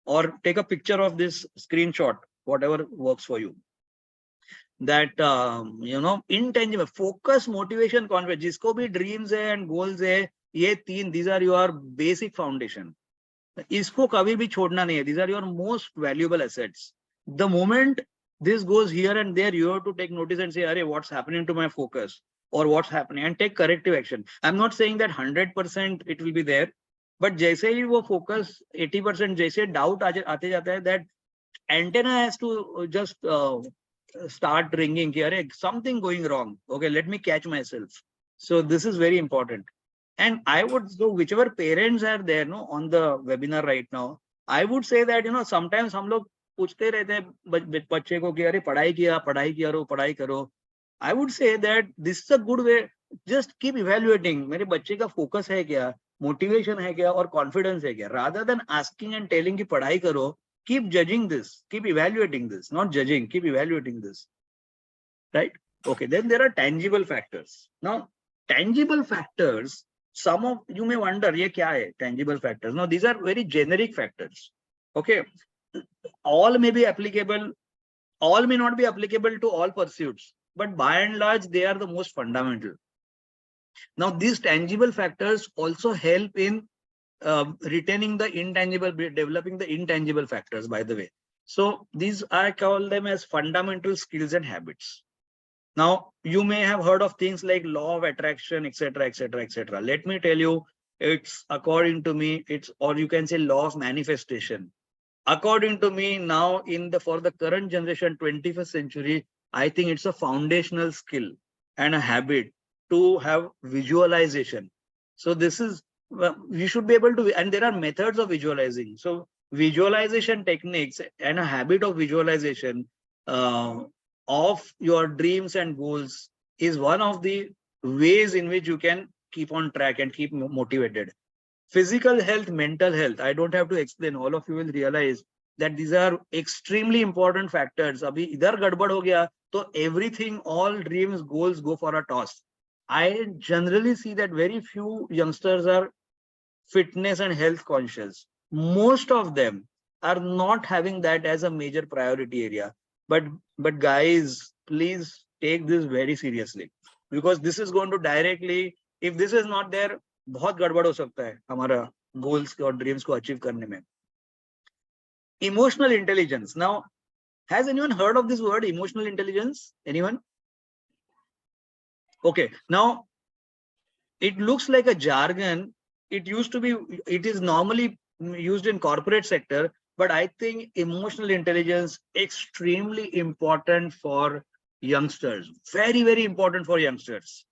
or take a picture of this screenshot, whatever works for you. That intangible, focus, motivation, confidence, जिसको भी dreams है and goals है, ये तीन, these are your basic foundation. इसको कभी भी छोड़ना नहीं है. These are your most valuable assets. The moment this goes here and there, you have to take notice and say, "Arey, what's happening to my focus?" or "What's happening?" and take corrective action. I'm not saying that 100% it will be there, but जैसे ही वो focus 80%, जैसे doubt आते जाता है, that antenna has to just start ringing. कि अरे something going wrong. Okay, let me catch myself. So this is very important. And I would, so whichever parents are there, on the webinar right now, I would say that, sometimes हम लोग पूछते रहते हैं बच्चे को कि अरे पढ़ाई करो. I would say that this is a good way. Just keep evaluating. मेरे बच्चे का focus है क्या, motivation है क्या, और confidence है क्या. Rather than asking and telling कि पढ़ाई करो, keep judging this, keep evaluating this, not judging, keep evaluating this. Right? Okay. Then there are tangible factors. Now, tangible factors, some of you may wonder, ये क्या है tangible factors? Now, these are very generic factors. Okay. All may be applicable, all may not be applicable to all pursuits, but by and large, they are the most fundamental. Now, these tangible factors also help in retaining the intangible, developing the intangible factors, by the way. So these, I call them as fundamental skills and habits. Now, you may have heard of things like law of attraction, etc., etc., etc. Let me tell you, it's, according to me, it's, or you can say, law of manifestation. According to me, now for the current generation, 21st century, I think it's a foundational skill and a habit to have visualization. So this is, you should be able to, and there are methods of visualizing. So visualization techniques and a habit of visualization of your dreams and goals is one of the ways in which you can keep on track and keep motivated. Physical health, mental health, I don't have to explain. All of you will realize that these are extremely important factors. Abhi idhar gadbad ho gaya, so everything, all dreams, goals go for a toss. I generally see that very few youngsters are fitness and health conscious. Most of them are not having that as a major priority area. But guys, please take this very seriously, because this is going to directly, if this is not there, बहुत गड़बड़ हो सकता है हमारा goals और dreams को achieve करने में. Emotional intelligence. Now, has anyone heard of this word, emotional intelligence? Anyone? Okay. Now, it looks like a jargon. It is normally used in corporate sector, but I think emotional intelligence extremely important for youngsters. Very, very important for youngsters.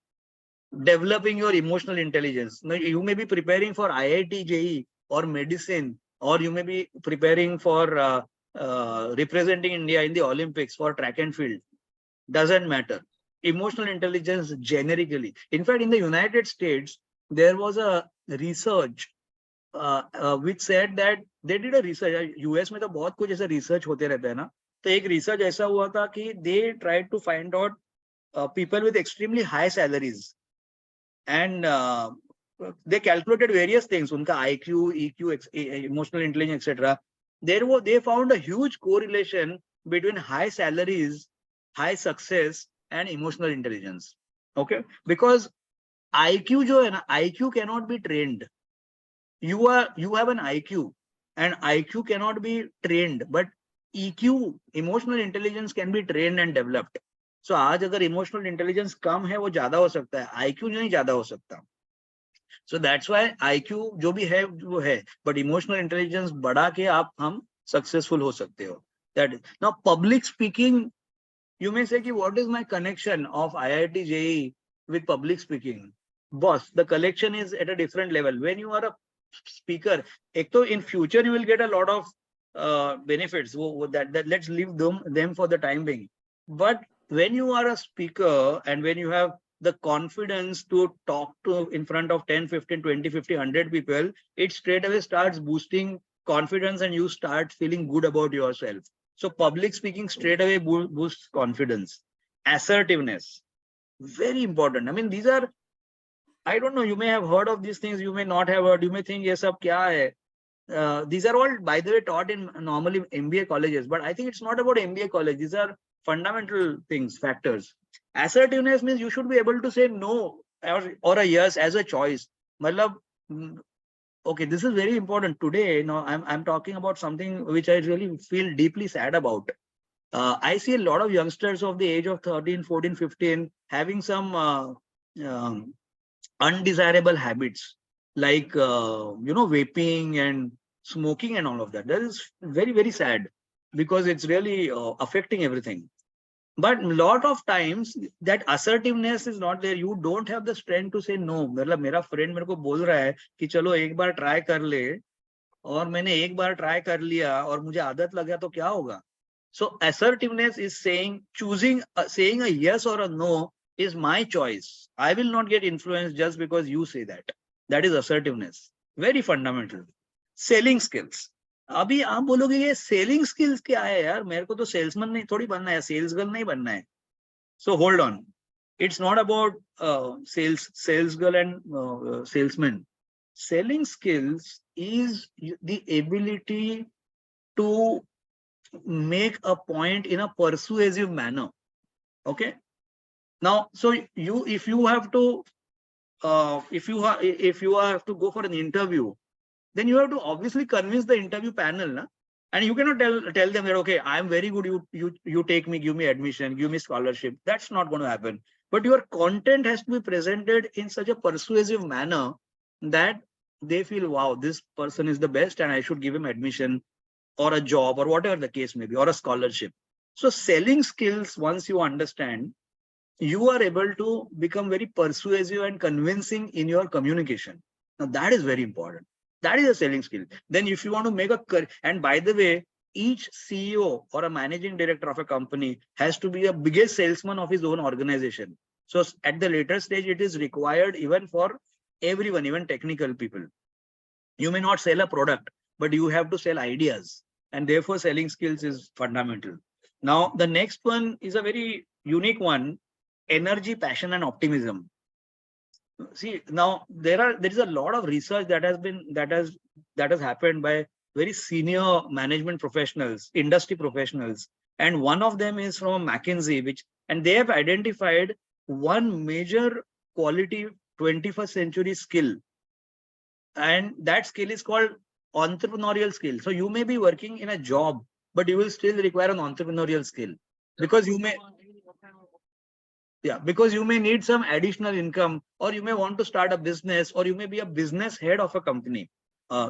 Developing your emotional intelligence. Now, you may be preparing for IIT JEE or medicine, or you may be preparing for representing India in the Olympics for track and field. Doesn't matter. Emotional intelligence generically. In fact, in the United States, there was a research which said that they did a research. US में तो बहुत कुछ ऐसा research होते रहता है ना. तो एक research ऐसा हुआ था कि they tried to find out people with extremely high salaries, and they calculated various things. Unka IQ, EQ, emotional intelligence, etc. They found a huge correlation between high salaries, high success, and emotional intelligence. Okay, because IQ जो है ना, IQ cannot be trained. You have an IQ, and IQ cannot be trained, but EQ, emotional intelligence, can be trained and developed. So आज अगर emotional intelligence कम है वो ज्यादा हो सकता है, IQ नहीं ज्यादा हो सकता. So that's why IQ जो भी है वो है, but emotional intelligence बढ़ा के हम successful हो सकते हो. That is. Now public speaking, you may say कि what is my connection of IIT JEE with public speaking? Boss, the connection is at a different level. When you are a speaker, ek to in future you will get a lot of benefits. That let's leave them for the time being. But when you are a speaker and when you have the confidence to talk to in front of 10, 15, 20, 50, 100 people, it straight away starts boosting confidence and you start feeling good about yourself. So public speaking straight away boosts confidence. Assertiveness, very important. I mean, these are, I don't know, you may have heard of these things, you may not have heard, you may think, yes, ab kya hai? These are all, by the way, taught in normally MBA colleges, but I think it's not about MBA college. These are fundamental things, factors. Assertiveness means you should be able to say no or a yes as a choice. Matlab, okay, this is very important today. Now I'm talking about something which I really feel deeply sad about. I see a lot of youngsters of the age of 13, 14, 15 having some undesirable habits like vaping and smoking and all of that. That is very, very sad because it's really affecting everything. But a lot of times that assertiveness is not there. You don't have the strength to say no. मतलब मेरा friend मेरे को बोल रहा है कि चलो एक बार try कर ले, और मैंने एक बार try कर लिया और मुझे आदत लग गया तो क्या होगा? So assertiveness is saying, saying a yes or a no is my choice. I will not get influenced just because you say that. That is assertiveness. Very fundamental. Selling skills. अभी आप बोलोगे ये सेलिंग स्किल्स क्या है यार, मेरे को तो सेल्समैन नहीं थोड़ी बनना है, सेल्स गर्ल नहीं बनना है. So hold on, it's not about sales girl and salesman. Selling skills is the ability to make a point in a persuasive manner. Okay, now so if you have to if you have to go for an interview, then you have to obviously convince the interview panel, na? And you cannot tell them that, okay, I am very good, you take me, give me admission, give me scholarship. That's not going to happen. But your content has to be presented in such a persuasive manner that they feel, wow, this person is the best and I should give him admission or a job or whatever the case may be, or a scholarship. So selling skills, once you understand, you are able to become very persuasive and convincing in your communication. Now that is very important. That is a selling skill. Then if you want to make a career, and by the way, each CEO or a managing director of a company has to be the biggest salesman of his own organization. So at the later stage, it is required even for everyone, even technical people. You may not sell a product, but you have to sell ideas. And therefore, selling skills is fundamental. Now, the next one is a very unique one: energy, passion, and optimism. See, now there is a lot of research that has happened by very senior management professionals, industry professionals, and one of them is from McKinsey, and they have identified one major quality 21st century skill, and that skill is called entrepreneurial skill. So you may be working in a job, but you will still require an entrepreneurial skill because you may need some additional income, or you may want to start a business, or you may be a business head of a company.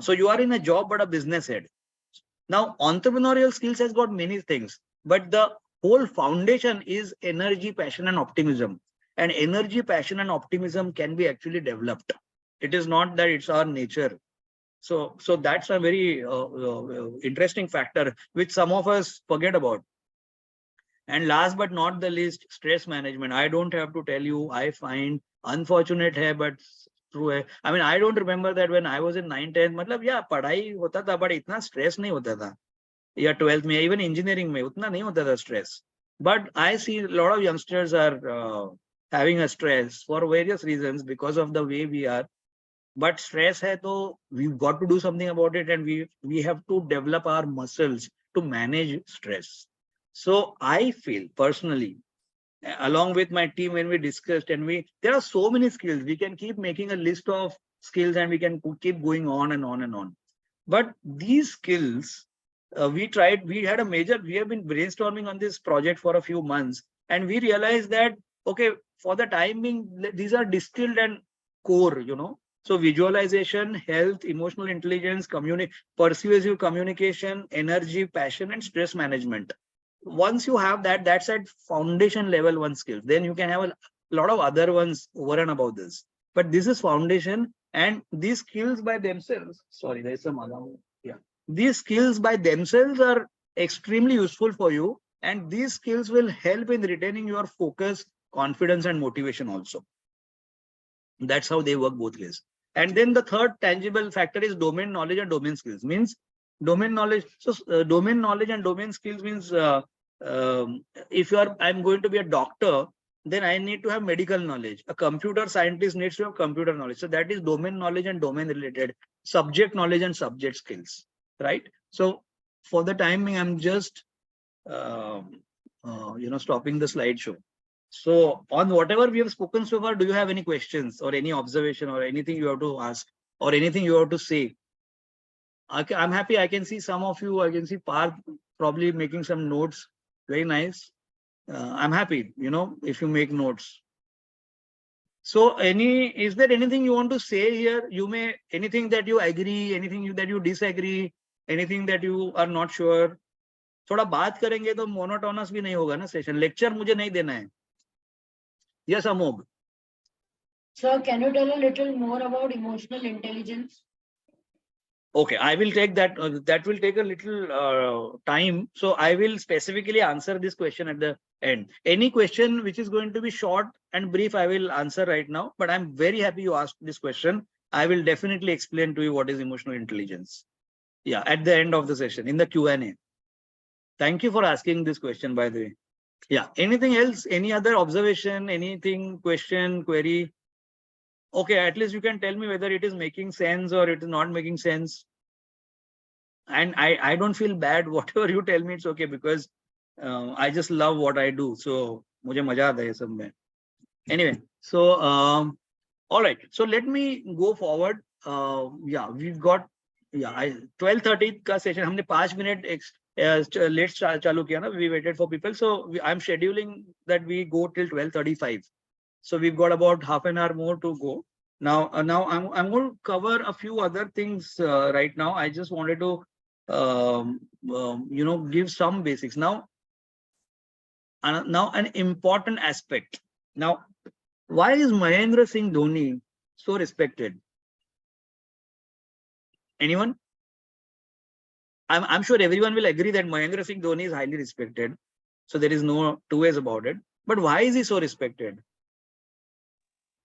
So you are in a job but a business head. Now entrepreneurial skills has got many things, but the whole foundation is energy, passion, and optimism. And energy, passion, and optimism can be actually developed. It is not that it's our nature. So that's a very interesting factor which some of us forget about. And last but not the least, stress management. I don't have to tell you, I find unfortunate hai, but true hai. I mean, I don't remember that when I was in 9th, 10th, matlab, yeah, padhai hota tha, but itna stress nahi hota tha. Yeah, 12th mein, even engineering mein, utna nahi hota tha stress. But I see a lot of youngsters are having a stress for various reasons because of the way we are. But stress hai, to we've got to do something about it, and we have to develop our muscles to manage stress. So I feel personally along with my team when we discussed, and there are so many skills. We can keep making a list of skills and we can keep going on and on and on. But these skills, we had a we have been brainstorming on this project for a few months, and we realized that, okay, for the time being, these are distilled and core, So visualization, health, emotional intelligence, persuasive communication, energy, passion, and stress management. Once you have that, that's at foundation level one skill. Then you can have a lot of other ones over and above this. But this is foundation, and these skills by themselves, sorry, there's some alarm. Yeah. These skills by themselves are extremely useful for you. And these skills will help in retaining your focus, confidence, and motivation also. That's how they work both ways. And then the third tangible factor is domain knowledge and domain skills. Means domain knowledge. So domain knowledge and domain skills means if I'm going to be a doctor, then I need to have medical knowledge. A computer scientist needs to have computer knowledge. So that is domain knowledge and domain related, subject knowledge and subject skills, right? So for the time being, I'm just stopping the slideshow. So on whatever we have spoken so far, do you have any questions or any observation or anything you have to ask or anything you have to say? I'm happy. I can see some of you. I can see Parth probably making some notes. Very nice. I'm happy, if you make notes. So is there anything you want to say here? Anything that you agree, anything that you disagree, anything that you are not sure? थोड़ा बात करेंगे तो monotonous भी नहीं होगा ना session. Lecture मुझे नहीं देना है. Yes, Amog.
Sir, can you tell a little more about emotional intelligence?
Okay, I will take that. That will take a little time. So I will specifically answer this question at the end. Any question which is going to be short and brief, I will answer right now. But I'm very happy you asked this question. I will definitely explain to you what is emotional intelligence. Yeah, at the end of the session in the Q&A. Thank you for asking this question, by the way. Yeah. Anything else? Any other observation? Anything? Question? Query? Okay, at least you can tell me whether it is making sense or it is not making sense. And I don't feel bad. Whatever you tell me, it's okay, because I just love what I do. So mujhe maja aata hai sab mein. Anyway, so all right. So let me go forward. Yeah, we've got 12:30 ka session. हमने 5 minute late चालू किया ना. We waited for people. So I'm scheduling that we go till 12:35. So we've got about half an hour more to go. Now I'm going to cover a few other things right now. I just wanted to give some basics. Now an important aspect. Now, why is Mahendra Singh Dhoni so respected? Anyone? I'm sure everyone will agree that Mahendra Singh Dhoni is highly respected. So there is no two ways about it. But why is he so respected?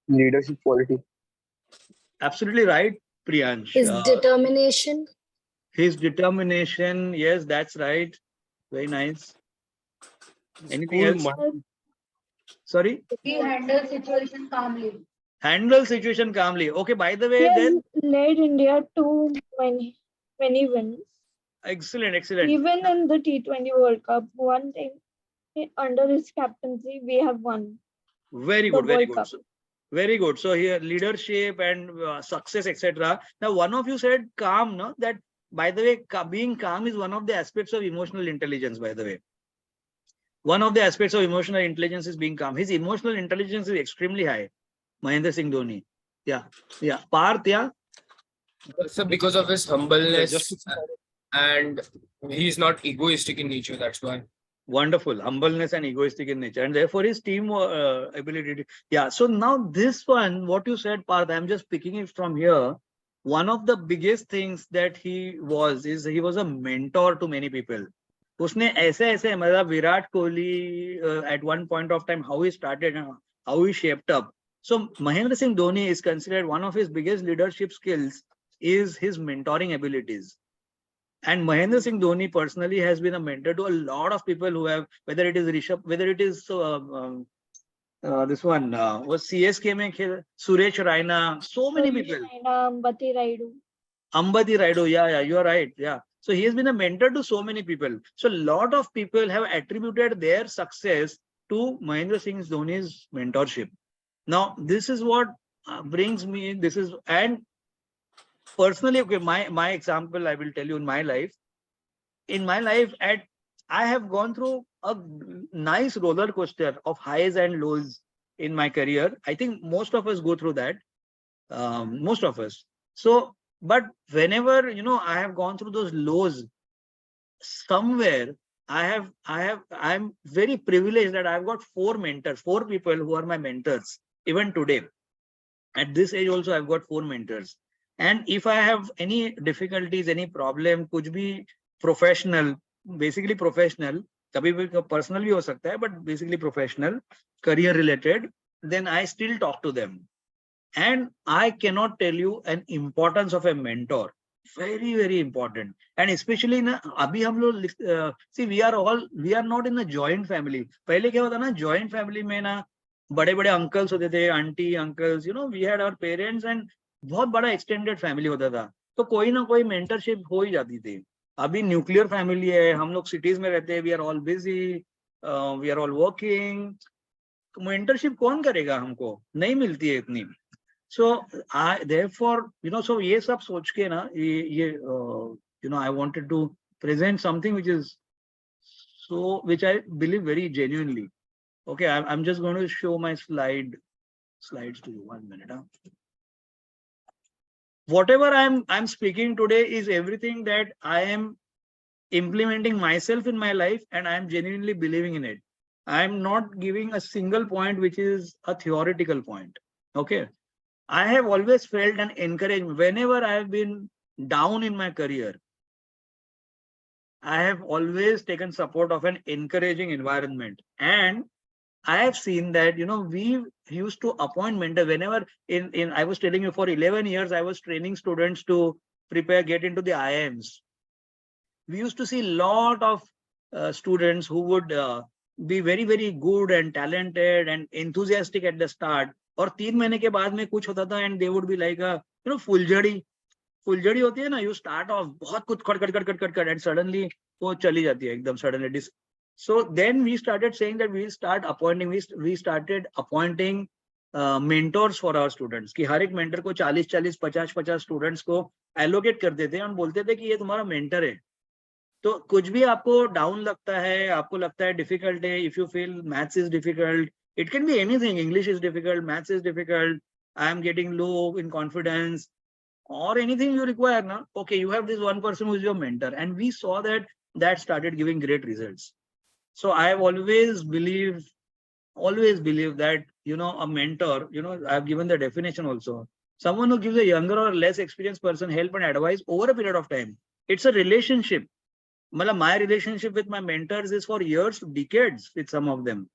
Leadership quality.
Absolutely right, Priyansh.
His determination.
His determination. Yes, that's right. Very nice. Anything else? Sorry?
He handles situation calmly.
Handle situation calmly. Okay, by the way,
He has
then.
led India to many wins.
Excellent, excellent.
Even in the T20 World Cup, one thing, under his captaincy, we have won.
Very good, very good. So, very good. So here, leadership and success, etc. Now, one of you said calm, no? That, by the way, being calm is one of the aspects of emotional intelligence, by the way. One of the aspects of emotional intelligence is being calm. His emotional intelligence is extremely high. Mahendra Singh Dhoni. Yeah. Parth, yeah?
So because of his humbleness, and he's not egoistic in nature, that's why.
Wonderful. Humbleness and egoistic in nature. And therefore his team ability. So now this one, what you said, Parth, I'm just picking it from here. One of the biggest things that he was a mentor to many people. उसने ऐसे मतलब Virat Kohli at one point of time, how he started and how he shaped up. So Mahendra Singh Dhoni is considered one of his biggest leadership skills is his mentoring abilities. And Mahendra Singh Dhoni personally has been a mentor to a lot of people who have, whether it is Rishabh, whether it is this one was CSK mein Suresh Raina, so many people.
Ambati
Raidu, yeah, you are right, yeah. So he has been a mentor to so many people. So a lot of people have attributed their success to Mahendra Singh Dhoni's mentorship. Now, this is what brings me. This is, and personally, okay, my example I will tell you in my life. In my life, I have gone through a nice roller coaster of highs and lows in my career. I think most of us go through that. Most of us. So, but whenever I have gone through those lows, somewhere I'm very privileged that I've got four mentors, four people who are my mentors even today. At this age also, I've got four mentors. And if I have any difficulties, any problem, कुछ भी professional, basically professional, कभी भी personal भी हो सकता है, but basically professional, career related, then I still talk to them. And I cannot tell you an importance of a mentor. Very, very important. And especially na, अभी हम लोग see, we are not in a joint family. पहले क्या होता ना, joint family में ना बड़े बड़े uncles होते थे, auntie, uncles, we had our parents and बहुत बड़ा extended family होता था. तो कोई ना कोई mentorship हो ही जाती थी. अभी nuclear family है, हम लोग cities में रहते हैं, we are all busy, we are all working. mentorship कौन करेगा हमको? नहीं मिलती है इतनी. So I therefore, so ये सब सोच के ना ये I wanted to present something which I believe very genuinely. Okay, I'm just going to show my slides to you. 1 minute. Whatever I'm speaking today is everything that I am implementing myself in my life, and I'm genuinely believing in it. I'm not giving a single point which is a theoretical point. Okay. I have always felt an encouragement whenever I have been down in my career. I have always taken support of an encouraging environment. And I have seen that, we used to appoint mentors whenever I was telling you for 11 years, I was training students to get into the IIMs. We used to see a lot of students who would be very, very good and talented and enthusiastic at the start. और 3 महीने के बाद में कुछ होता था and they would be like a फुलझड़ी होती है ना, you start off बहुत कुछ कट and suddenly वो चली जाती है एकदम suddenly. So then we started saying that we started appointing mentors for our students, कि हर एक mentor को 40 50 students को allocate कर देते हैं और बोलते थे कि ये तुम्हारा mentor है. तो कुछ भी आपको डाउन लगता है, आपको लगता है डिफिकल्ट है, if you feel maths is difficult, it can be anything. English is difficult, maths is difficult, I am getting low in confidence, or anything you require now. Okay, you have this one person who is your mentor, and we saw that started giving great results. So I have always believed that a mentor, I've given the definition also. Someone who gives a younger or less experienced person help and advice over a period of time. It's a relationship. My relationship with my mentors is for years, decades with some of them.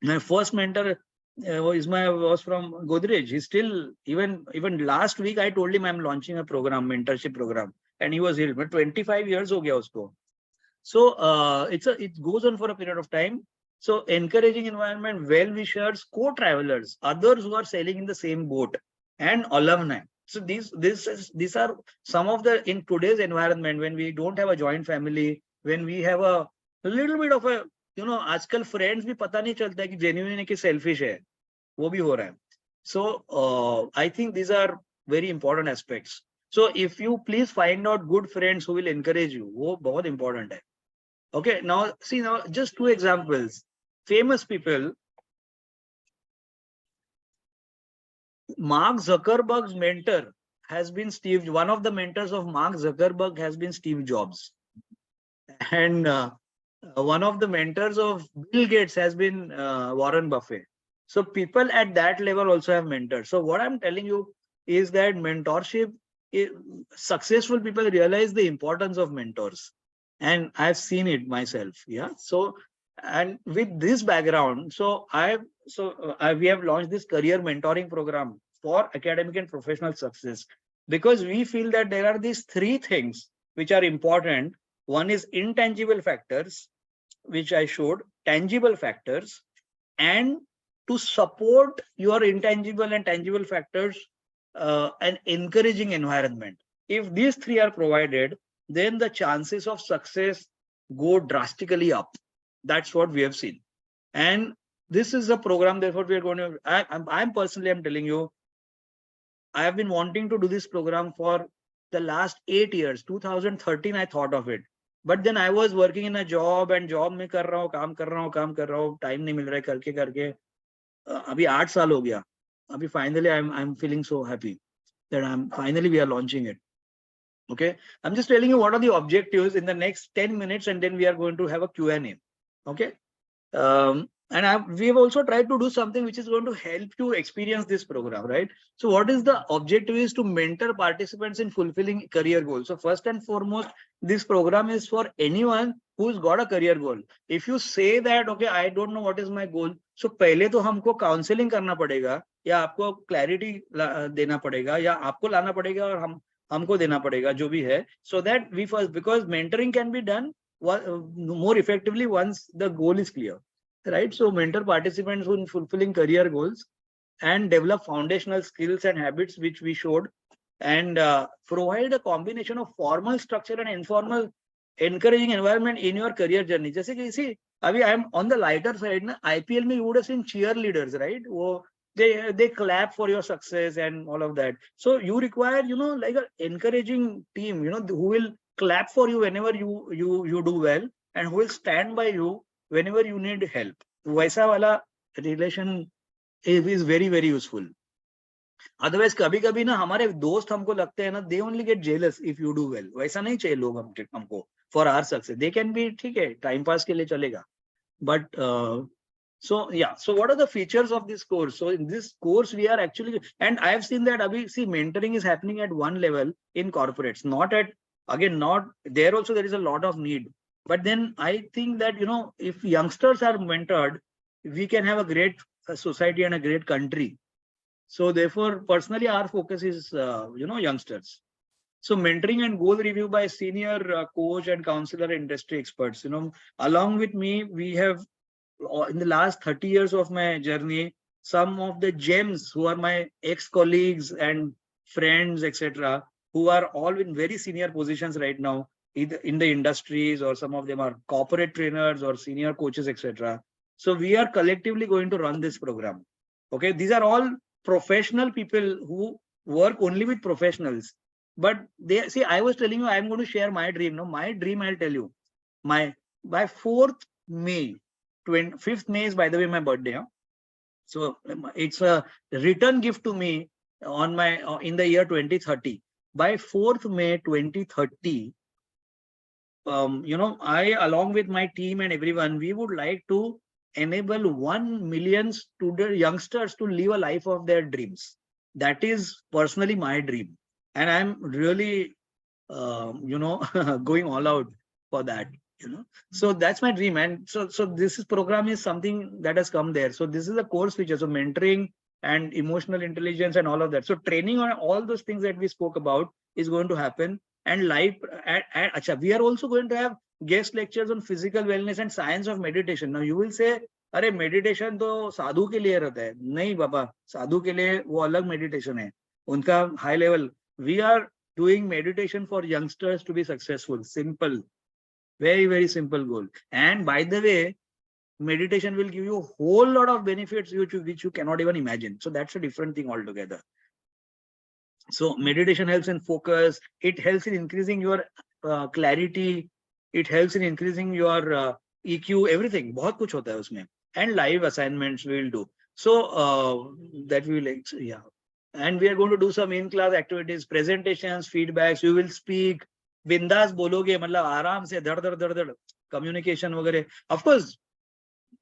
My first mentor was from Godrej. He's still, even last week I told him I'm launching a program, mentorship program, and he was here. But 25 years ho gaya usko. So it goes on for a period of time. So encouraging environment, well-wishers, co-travelers, others who are sailing in the same boat, and alumni. So these are some of the, in today's environment, when we don't have a joint family, when we have a little bit of a, आजकल friends भी पता नहीं चलता है कि genuine है कि selfish है, वो भी हो रहा है. So I think these are very important aspects. So if you please find out good friends who will encourage you, वो बहुत इंपॉर्टेंट है. Okay, now see, now just 2 examples. Famous people. Mark Zuckerberg's mentor has been one of the mentors of Mark Zuckerberg has been Steve Jobs. And one of the mentors of Bill Gates has been Warren Buffett. So people at that level also have mentors. So what I'm telling you is that mentorship, successful people realize the importance of mentors. And I've seen it myself. Yeah. So, and with this background, we have launched this career mentoring program for academic and professional success, because we feel that there are these 3 things which are important. One is intangible factors, which I showed, tangible factors, and to support your intangible and tangible factors, an encouraging environment. If these 3 are provided, then the chances of success go drastically up. That's what we have seen. And this is a program, therefore we are going to, I'm personally, I'm telling you, I have been wanting to do this program for the last 8 years. 2013 I thought of it, but then I was working in a job, and job में कर रहा हूँ, काम कर रहा हूँ, time नहीं मिल रहा है, करके करके अभी 8 साल हो गया. अभी finally I'm feeling so happy that I'm finally we are launching it. Okay, I'm just telling you what are the objectives in the next 10 minutes, and then we are going to have a Q&A. Okay. We have also tried to do something which is going to help you experience this program, right? So what is the objective is to mentor participants in fulfilling career goals. So first and foremost, this program is for anyone who's got a career goal. If you say that, okay, I don't know what is my goal, so पहले तो हमको counseling करना पड़ेगा, या आपको clarity देना पड़ेगा, या आपको लाना पड़ेगा और हमको देना पड़ेगा, जो भी है, so that we first, because mentoring can be done more effectively once the goal is clear, right? So mentor participants in fulfilling career goals and develop foundational skills and habits which we showed, and provide a combination of formal structure and informal encouraging environment in your career journey. जैसे कि see, अभी I am on the lighter side ना, IPL में you would have seen cheerleaders, right? वो they clap for your success and all of that. So you require, you know, like an encouraging team, you know, who will clap for you whenever you do well, and who will stand by you whenever you need help. वैसा वाला relation is very very useful. Otherwise कभी कभी ना हमारे दोस्त हमको लगते हैं ना, they only get jealous if you do well. वैसा नहीं चाहिए लोग हमको for our success. They can be, ठीक है, time pass के लिए चलेगा, but so yeah, so what are the features of this course? So in this course we are actually, and I have seen that abhi, see, mentoring is happening at one level in corporates, not at, again, not there also there is a lot of need, but then I think that, you know, if youngsters are mentored, we can have a great society and a great country. So therefore personally our focus is you know, youngsters. So mentoring and goal review by senior coach and counselor industry experts, you know, along with me, we have in the last 30 years of my journey, some of the gems who are my ex-colleagues and friends, etc., who are all in very senior positions right now, either in the industries, or some of them are corporate trainers or senior coaches, etc. So we are collectively going to run this program. Okay, these are all professional people who work only with professionals. But they see, I was telling you, I'm going to share my dream. No, my dream, I'll tell you. My by 4th May, 5th May is, by the way, my birthday. Huh? So it's a return gift to me on my in the year 2030. By 4th May 2030, you know, I, along with my team and everyone, we would like to enable 1 million student youngsters to live a life of their dreams. That is personally my dream, and I'm really, you know, going all out for that. You know, so that's my dream, and so this program is something that has come there. So this is a course feature, so mentoring and emotional intelligence and all of that. So training on all those things that we spoke about is going to happen, and live. And we are also going to have guest lectures on physical wellness and science of meditation. Now you will say, अरे meditation तो साधु के लिए रहता है. नहीं बाबा, साधु के लिए वो अलग मेडिटेशन है, उनका high level. We are doing meditation for youngsters to be successful. Simple, very very simple goal. And by the way, meditation will give you a whole lot of benefits which you cannot even imagine. So that's a different thing altogether. So meditation helps in focus, it helps in increasing your clarity, it helps in increasing your EQ, everything. बहुत कुछ होता है उसमें. And live assignments we will do. So that we will, yeah. And we are going to do some in-class activities, presentations, feedbacks. You will speak, बिंदास बोलोगे, मतलब आराम से, धड़ धड़ धड़ धड़, communication वगैरह. Of course,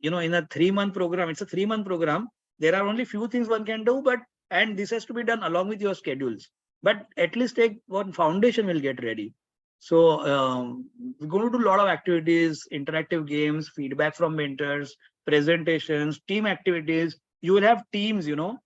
you know, in a 3-month program, it's a 3-month program. There are only few things one can do, but and this has to be done along with your schedules. But at least take one foundation will get ready. So we're going to do a lot of activities, interactive games, feedback from mentors, presentations, team activities. You will have teams, you know,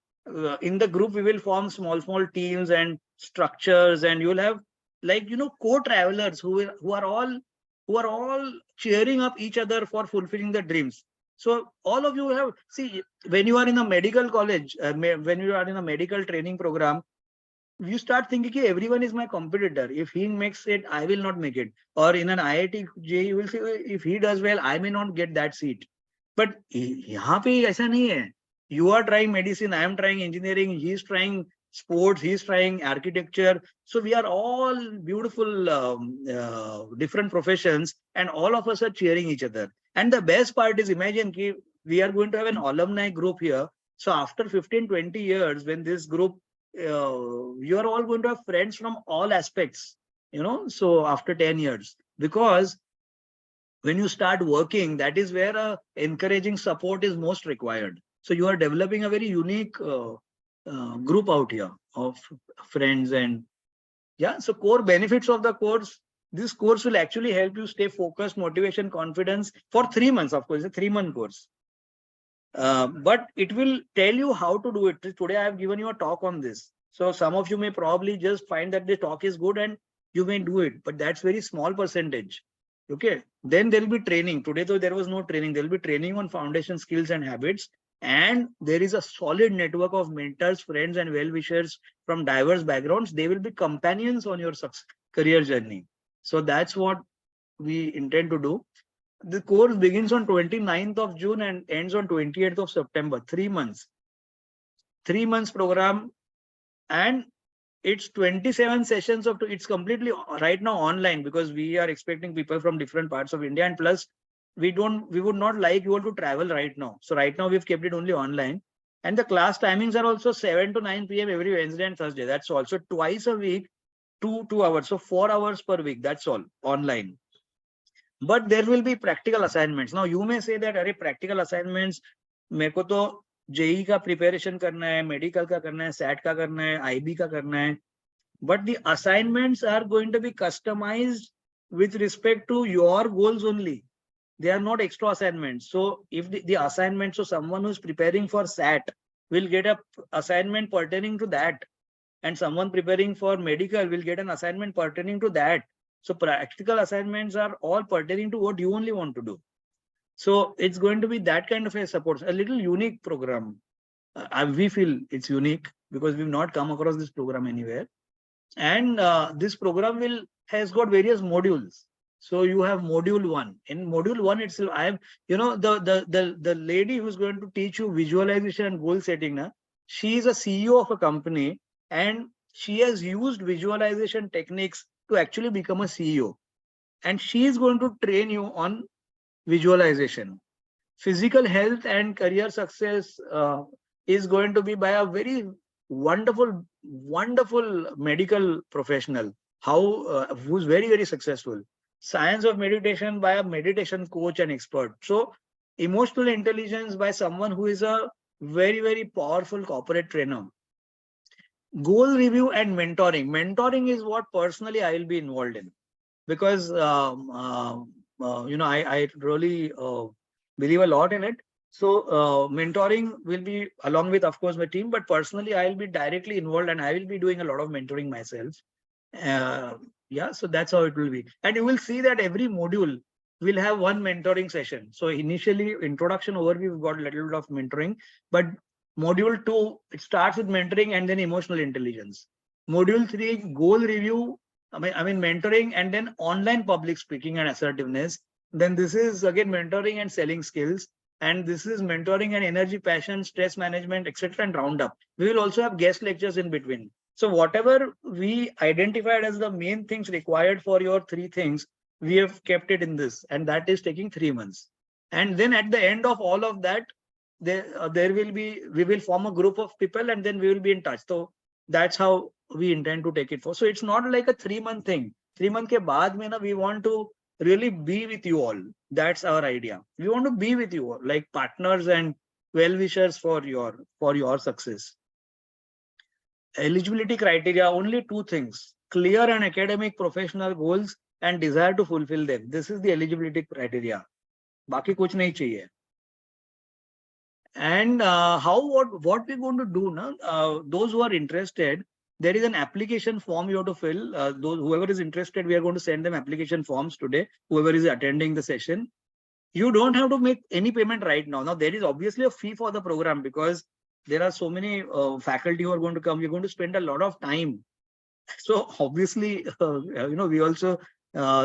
in the group we will form small teams and structures, and you will have, like, you know, co-travelers who are all cheering up each other for fulfilling the dreams. So all of you have, see, when you are in a medical college, when you are in a medical training program, you start thinking, okay, everyone is my competitor. If he makes it, I will not make it. Or in an IIT J, you will say, if he does well, I may not get that seat. But यहाँ पे ऐसा नहीं है. You are trying medicine, I am trying engineering, he is trying sports, he is trying architecture. So we are all beautiful different professions, and all of us are cheering each other. And the best part is, imagine we are going to have an alumni group here. So after 15-20 years, when this group, you are all going to have friends from all aspects, so after 10 years, because when you start working, that is where encouraging support is most required. So you are developing a very unique group out here of friends. And yeah, so core benefits of the course. This course will actually help you stay focused, motivation, confidence for 3 months. Of course, it's a 3-month course. But it will tell you how to do it. Today, I have given you a talk on this. So some of you may probably just find that the talk is good and you may do it, but that's very small percentage. Okay. Then there will be training. Today, though, there was no training. There will be training on foundation skills and habits. And there is a solid network of mentors, friends, and well-wishers from diverse backgrounds. They will be companions on your career journey. So that's what we intend to do. The course begins on 29th of June and ends on 28th of September. 3 months. 3 months program, and it's 27 sessions of. It's completely right now online, because we are expecting people from different parts of India, and plus we would not like you all to travel right now. So right now we've kept it only online, and the class timings are also 7 to 9 p.m. every Wednesday and Thursday. That's also twice a week, 2 hours. So 4 hours per week. That's all online. But there will be practical assignments. Now you may say that, अरे practical assignments मेरे को तो JEE का preparation करना है, medical का करना है, सैट का करना है, आईबी का करना है. But the assignments are going to be customized with respect to your goals only. They are not extra assignments. So if the assignment, so someone who's preparing for SAT will get a assignment pertaining to that, and someone preparing for medical will get an assignment pertaining to that. So practical assignments are all pertaining to what you only want to do. So it's going to be that kind of a support, a little unique program. We feel it's unique because we've not come across this program anywhere. And this program has got various modules. So you have module 1. In module 1 itself, I have, the lady who's going to teach you visualization and goal setting. She is a CEO of a company, and she has used visualization techniques to actually become a CEO. And she is going to train you on visualization. Physical health and career success is going to be by a very wonderful medical professional, who's very, very successful. Science of meditation by a meditation coach and expert. So emotional intelligence by someone who is a very, very powerful corporate trainer. Goal review and mentoring. Mentoring is what personally I will be involved in, because I really believe a lot in it. So mentoring will be along with, of course, my team, but personally I will be directly involved, and I will be doing a lot of mentoring myself. Yeah, so that's how it will be. And you will see that every module will have one mentoring session. So initially, introduction overview, we've got a little bit of mentoring, but module 2, it starts with mentoring and then emotional intelligence. Module 3, goal review, I mean mentoring, and then online public speaking and assertiveness. Then this is again mentoring and selling skills. And this is mentoring and energy, passion, stress management, etc. and roundup. We will also have guest lectures in between. So whatever we identified as the main things required for your 3 things, we have kept it in this, and that is taking 3 months. And then at the end of all of that, we will form a group of people, and then we will be in touch. So that's how we intend to take it for. So it's not like a 3-month thing. 3 month ke baad mein we want to really be with you all. That's our idea. We want to be with you all, like partners and well-wishers for your success. Eligibility criteria, only 2 things: clear and academic professional goals and desire to fulfill them. This is the eligibility criteria. Baki kuch nahi chahiye. And what we're going to do now, those who are interested, there is an application form you have to fill. Whoever is interested, we are going to send them application forms today, whoever is attending the session. You don't have to make any payment right now. Now, there is obviously a fee for the program, because there are so many faculty who are going to come. We're going to spend a lot of time. So obviously, we also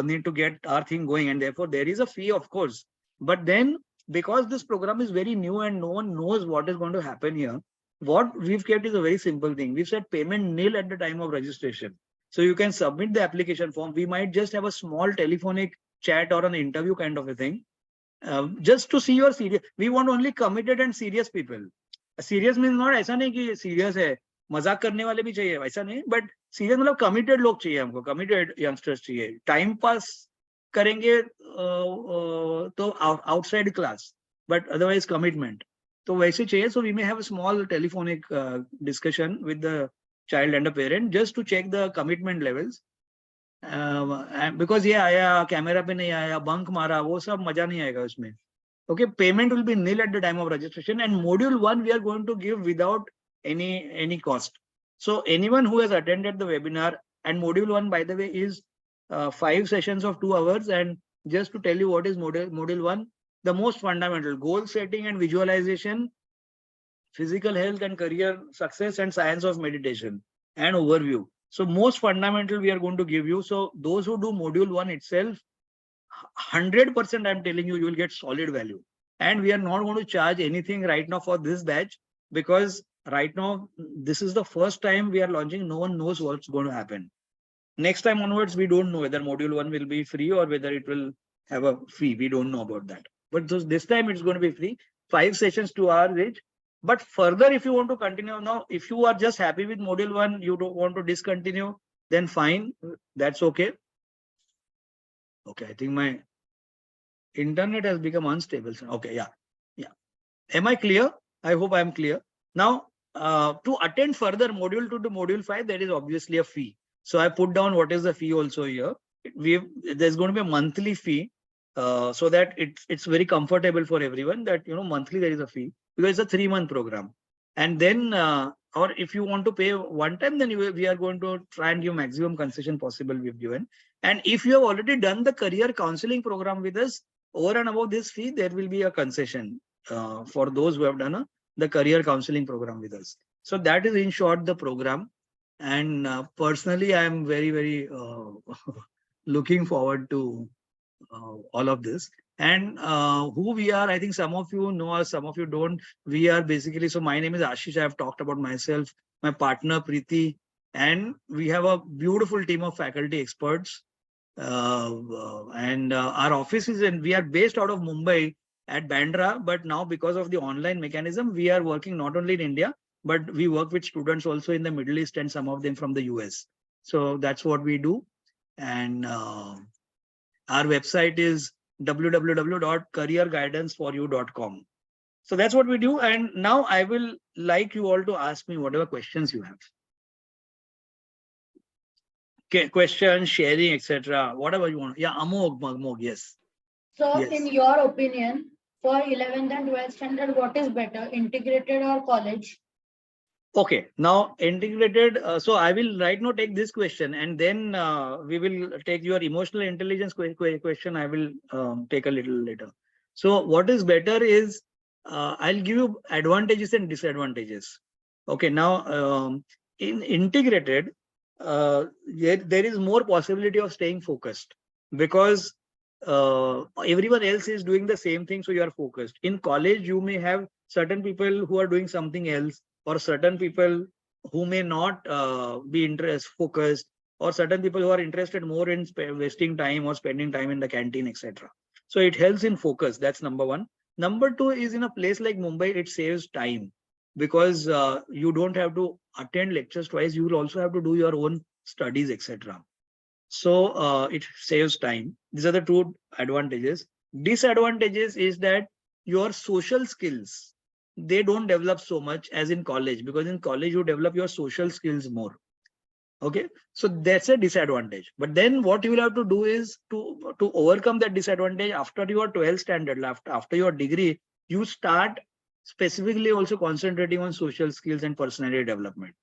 need to get our thing going, and therefore there is a fee, of course. But then because this program is very new and no one knows what is going to happen here, what we've kept is a very simple thing. We've said payment nil at the time of registration. So you can submit the application form. We might just have a small telephonic chat or an interview kind of a thing, just to see your serious. We want only committed and serious people. Serious means not ऐसा नहीं कि serious है, मजाक करने वाले भी चाहिए, ऐसा नहीं. But serious मतलब committed लोग चाहिए हमको, committed youngsters चाहिए. Time pass करेंगे तो outside class, but otherwise commitment. तो वैसे चाहिए. So we may have a small telephonic discussion with the child and the parent just to check the commitment levels. Because ये आया कैमरा पे नहीं आया, बंक मारा, वो सब मजा नहीं आएगा उसमें. Okay, payment will be nil at the time of registration, and module 1 we are going to give without any cost. So anyone who has attended the webinar, and module 1 by the way is 5 sessions of 2 hours. And just to tell you what is module 1, the most fundamental goal setting and visualization, physical health and career success, and science of meditation and overview. So most fundamental we are going to give you. So those who do module 1 itself, 100% I'm telling you, you will get solid value. And we are not going to charge anything right now for this batch, because right now this is the first time we are launching. No one knows what's going to happen. Next time onwards, we don't know whether module 1 will be free or whether it will have a fee. We don't know about that. But this time it's going to be free. 5 sessions, 2 hours each. But further, if you want to continue now, if you are just happy with module 1, you don't want to discontinue, then fine, that's okay. Okay, I think my internet has become unstable. Okay, yeah. Am I clear? I hope I am clear. Now, to attend further module 2 to module 5, there is obviously a fee. So I put down what is the fee also here. There's going to be a monthly fee, so that it's very comfortable for everyone that, monthly there is a fee, because it's a 3-month program. And then, or if you want to pay one time, then we are going to try and give maximum concession possible we've given. And if you have already done the career counseling program with us, over and above this fee, there will be a concession for those who have done the career counseling program with us. So that is in short the program. And personally, I am very, very looking forward to all of this. And who we are, I think some of you know us, some of you don't. We are basically, so my name is Ashish. I have talked about myself, my partner Preeti, and we have a beautiful team of faculty experts. And our office is we are based out of Mumbai at Bandra, but now because of the online mechanism, we are working not only in India, but we work with students also in the Middle East and some of them from the US. So that's what we do. And our website is www.careerguidanceforyou.com. So that's what we do. And now I will like you all to ask me whatever questions you have. Okay, questions, sharing, etc. Whatever you want. Yeah, Amog, yes.
So,
Yes.
in your opinion, for 11th and 12th standard, what is better, integrated or college?
Okay, now integrated. So I will right now take this question, and then we will take your emotional intelligence question. I will take a little later. So what is better is I'll give you advantages and disadvantages. Okay, now in integrated, there is more possibility of staying focused, because everyone else is doing the same thing, so you are focused. In college, you may have certain people who are doing something else, or certain people who may not be focused, or certain people who are interested more in wasting time or spending time in the canteen, etc. So it helps in focus. That's number one. Number two is, in a place like Mumbai, it saves time, because you don't have to attend lectures twice. You will also have to do your own studies, etc. So it saves time. These are the two advantages. Disadvantages is that your social skills, they don't develop so much as in college, because in college you develop your social skills more. Okay, so that's a disadvantage. But then what you will have to do is to overcome that disadvantage. After your 12th standard, after your degree, you start specifically also concentrating on social skills and personality development.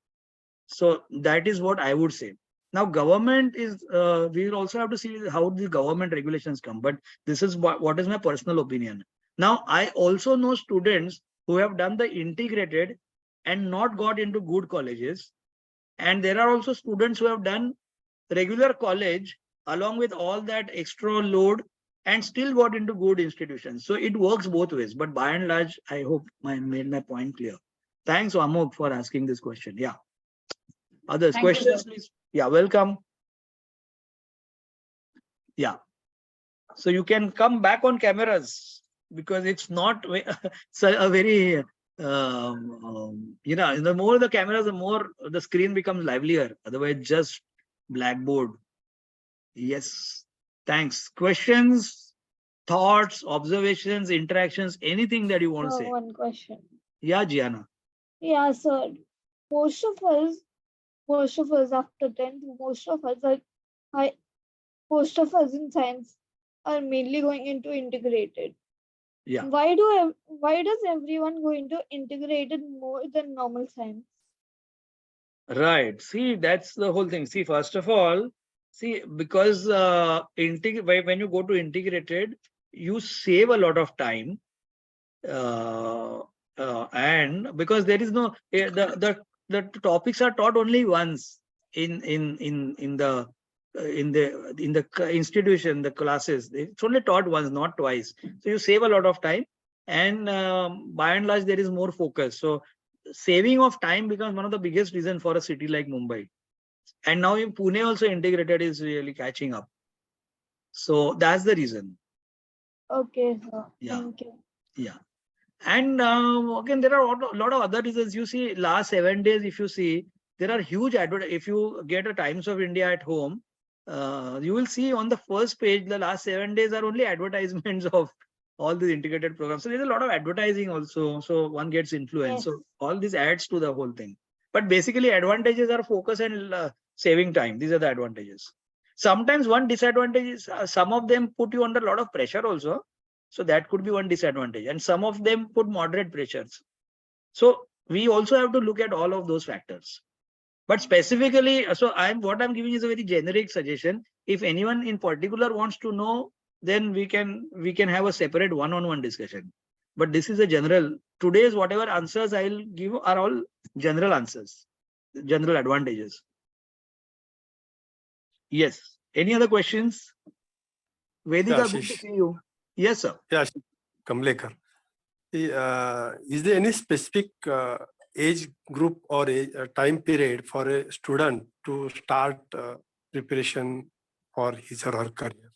So that is what I would say. Now, government is, we will also have to see how the government regulations come, but this is what is my personal opinion. Now, I also know students who have done the integrated and not got into good colleges. And there are also students who have done regular college along with all that extra load, and still got into good institutions. So it works both ways. But by and large, I hope I made my point clear. Thanks, Amok, for asking this question. Yeah. Others,
Thank you,
questions,
sir.
please. Yeah, welcome. Yeah. So you can come back on cameras because it's not a very, the more the cameras, the more the screen becomes livelier. Otherwise, just blackboard. Yes. Thanks. Questions, thoughts, observations, interactions, anything that you want to say.
One question.
Yeah, Gianna.
Yeah, sir. Most of us, most of us after 10th, I, most of us in science are mainly going into integrated.
Yeah.
Why does everyone go into integrated more than normal science?
Right. See, that's the whole thing. See, first of all, see, because when you go to integrated, you save a lot of time. And because there is no the topics are taught only once in the institution, the classes. It's only taught once, not twice. So you save a lot of time, and by and large, there is more focus. So saving of time becomes one of the biggest reason for a city like Mumbai. And now in Pune also integrated is really catching up. So that's the reason.
Okay, sir.
Yeah.
Thank you.
Yeah. And again, there are a lot of other reasons. You see, last 7 days, if you see, there are huge if you get a Times of India at home, you will see on the first page, the last 7 days are only advertisements of all these integrated programs. So there's a lot of advertising also. So one gets influenced.
Yes.
So all this adds to the whole thing. But basically, advantages are focus and saving time. These are the advantages. Sometimes one disadvantage is some of them put you under a lot of pressure also. So that could be one disadvantage. And some of them put moderate pressures. So we also have to look at all of those factors. But specifically, so what I'm giving is a very generic suggestion. If anyone in particular wants to know, then we can have a separate one-on-one discussion. But this is a general. Today's whatever answers I'll give are all general answers, general advantages. Yes. Any other questions? Vedika, good to see you. Yes, sir.
Yeah, Kamlekar. Is there any specific age group or time period for a student to start preparation for his or her career?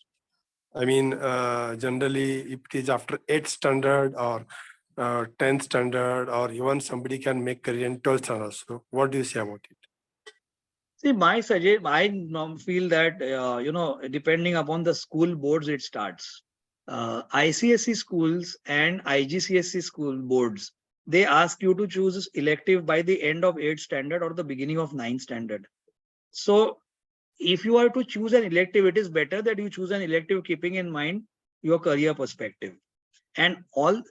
I mean, generally, if it is after 8th standard or 10th standard, or even somebody can make career in 12th standard. So, what do you say about it?
See, I feel that, depending upon the school boards, it starts. ICSE schools and IGCSE school boards, they ask you to choose elective by the end of 8th standard or the beginning of 9th standard. So if you are to choose an elective, it is better that you choose an elective keeping in mind your career perspective. And all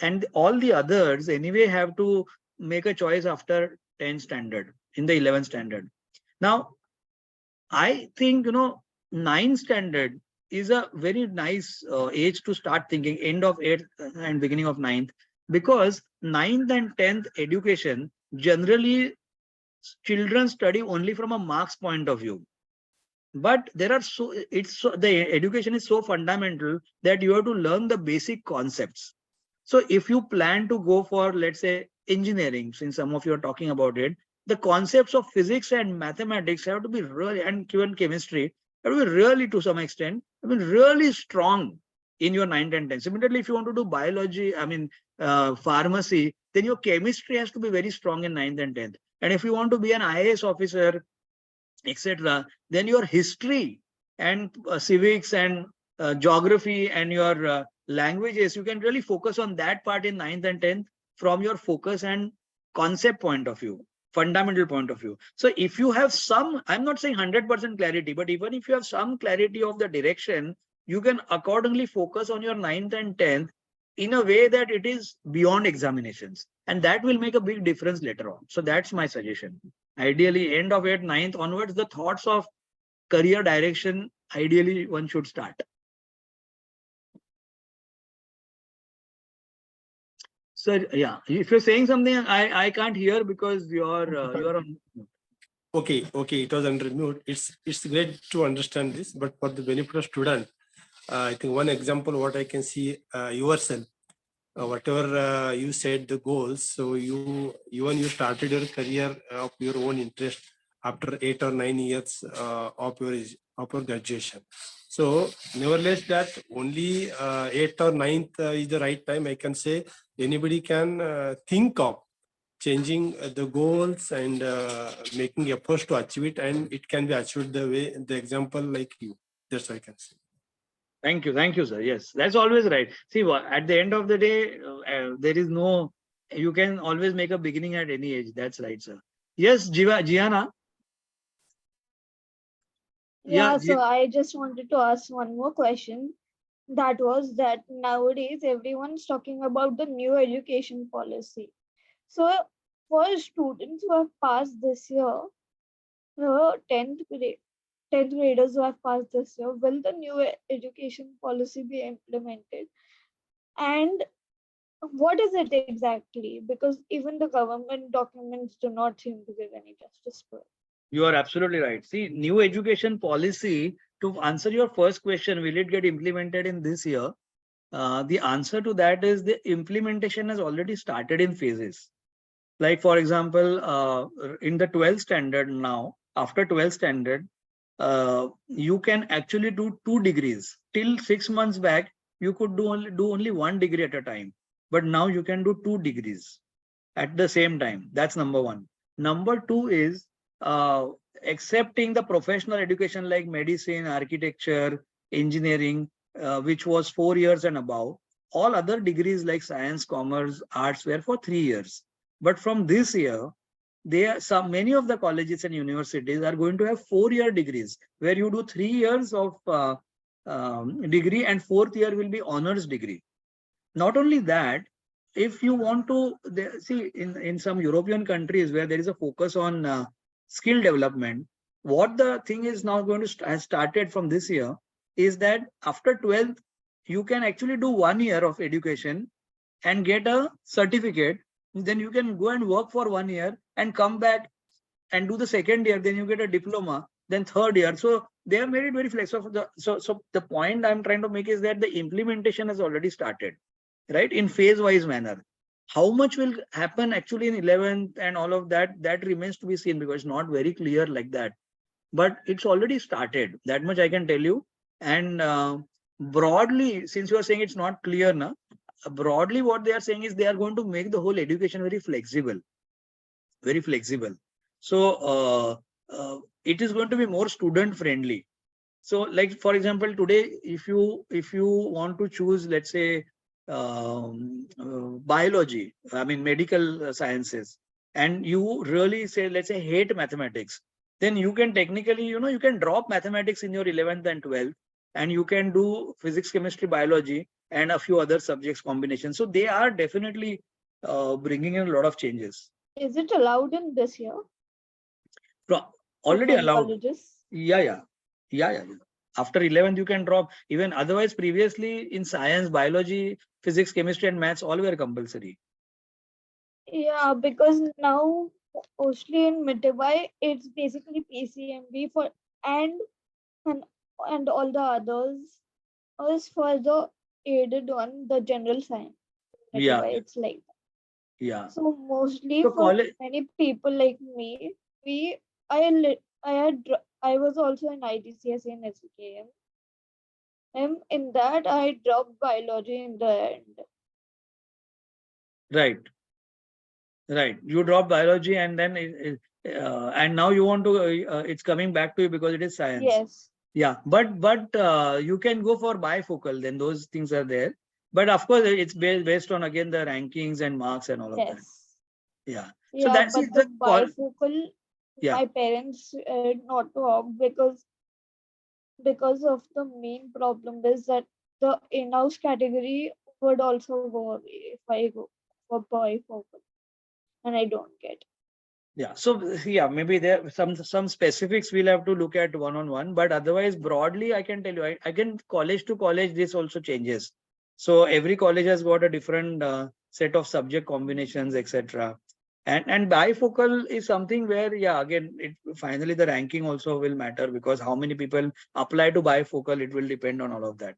the others anyway have to make a choice after 10th standard, in the 11th standard. Now, I think, 9th standard is a very nice age to start thinking, end of 8th and beginning of 9th, because 9th and 10th education, generally children study only from a marks point of view. But the education is so fundamental that you have to learn the basic concepts. So if you plan to go for, let's say, engineering, since some of you are talking about it, the concepts of physics and mathematics have to be really, and even chemistry, have to be really, to some extent, really strong in your 9th and 10th. Similarly, if you want to do biology, pharmacy, then your chemistry has to be very strong in 9th and 10th. And if you want to be an IAS officer, etc., then your history and civics and geography and your languages, you can really focus on that part in 9th and 10th from your focus and concept point of view, fundamental point of view. So if you have some, I'm not saying 100% clarity, but even if you have some clarity of the direction, you can accordingly focus on your 9th and 10th in a way that it is beyond examinations. And that will make a big difference later on. So that's my suggestion. Ideally, end of 8th, 9th onwards, the thoughts of career direction, ideally one should start. So yeah, if you're saying something, I can't hear because you're on.
Okay, it was under mute. It's great to understand this, but for the benefit of student, I think one example what I can see yourself, whatever you set the goals, so you started your career of your own interest after 8 or 9 years of your graduation. So nevertheless, that only eighth or ninth is the right time. I can say anybody can think of changing the goals and making efforts to achieve it, and it can be achieved the way the example like you. That's what I can say.
Thank you, sir. Yes, that's always right. See, at the end of the day, there is no. You can always make a beginning at any age. That's right, sir. Yes, Gianna. Yeah,
Yeah, so I just wanted to ask one more question. That was that nowadays everyone's talking about the new education policy. So for students who have passed this year, the 10th graders who have passed this year, will the new education policy be implemented? And what is it exactly? Because even the government documents do not seem to give any justice to it.
you are absolutely right. See, new education policy, to answer your first question, will it get implemented in this year? The answer to that is the implementation has already started in phases. Like, for example, in the 12th standard now, after 12th standard, you can actually do 2 degrees. Till 6 months back, you could do only 1 degree at a time. But now you can do 2 degrees at the same time. That's number one. Number two is uh, accepting the professional education like medicine, architecture, engineering, which was 4 years and above. All other degrees like science, commerce, arts were for 3 years. But from this year, many of the colleges and universities are going to have 4 year degrees where you do 3 years of degree and fourth year will be honors degree. Not only that, if you want to see in some European countries where there is a focus on skill development, what the thing is now going to has started from this year is that after 12th, you can actually do 1 year of education and get a certificate. Then you can go and work for 1 year and come back and do the second year. Then you get a diploma. Then third year. So they have made it very flexible. So the point I'm trying to make is that the implementation has already started, right, in phase wise manner. How much will happen actually in 11th and all of that, that remains to be seen because it's not very clear like that. But it's already started. That much I can tell you. And broadly, since you are saying it's not clear now, broadly what they are saying is they are going to make the whole education very flexible, very flexible. So it is going to be more student friendly. So like, for example, today, if you want to choose, let's say, biology, I mean, medical sciences, and you really say, let's say, hate mathematics, then you can technically, you can drop mathematics in your 11th and 12th, and you can do physics, chemistry, biology, and a few other subjects combinations. So they are definitely bringing in a lot of changes.
Is it allowed in this year?
Already
For some
allowed.
colleges?
Yeah. After 11th, you can drop. Even otherwise, previously in science, biology, physics, chemistry, and maths, all were compulsory.
Yeah, because now mostly in Mitabai, it's basically PCMB for and and and all the others is for the aided one, the general science.
Yeah,
Mitabai, it's like that.
yeah.
So mostly
So
for
college,
many people like me, I was also in IDCS in SKM. And in that I dropped biology in the end.
right, right. You drop biology, and then and now you want to. It's coming back to you because it is science.
Yes.
Yeah, but you can go for bifocal. Then those things are there. But of course, it's based on again the rankings and marks and all of that.
Yes.
Yeah. So
Yeah,
that's
but
it.
the bifocal,
Yeah.
my parents not to opt because of the main problem is that the in-house category would also go away if I go for bifocal, and I don't get.
Yeah. So yeah, maybe there some specifics we'll have to look at one-on-one, but otherwise broadly, I can tell you, I can college to college, this also changes. So every college has got a different set of subject combinations, etc. And bifocal is something where, yeah, again, finally the ranking also will matter because how many people apply to bifocal, it will depend on all of that.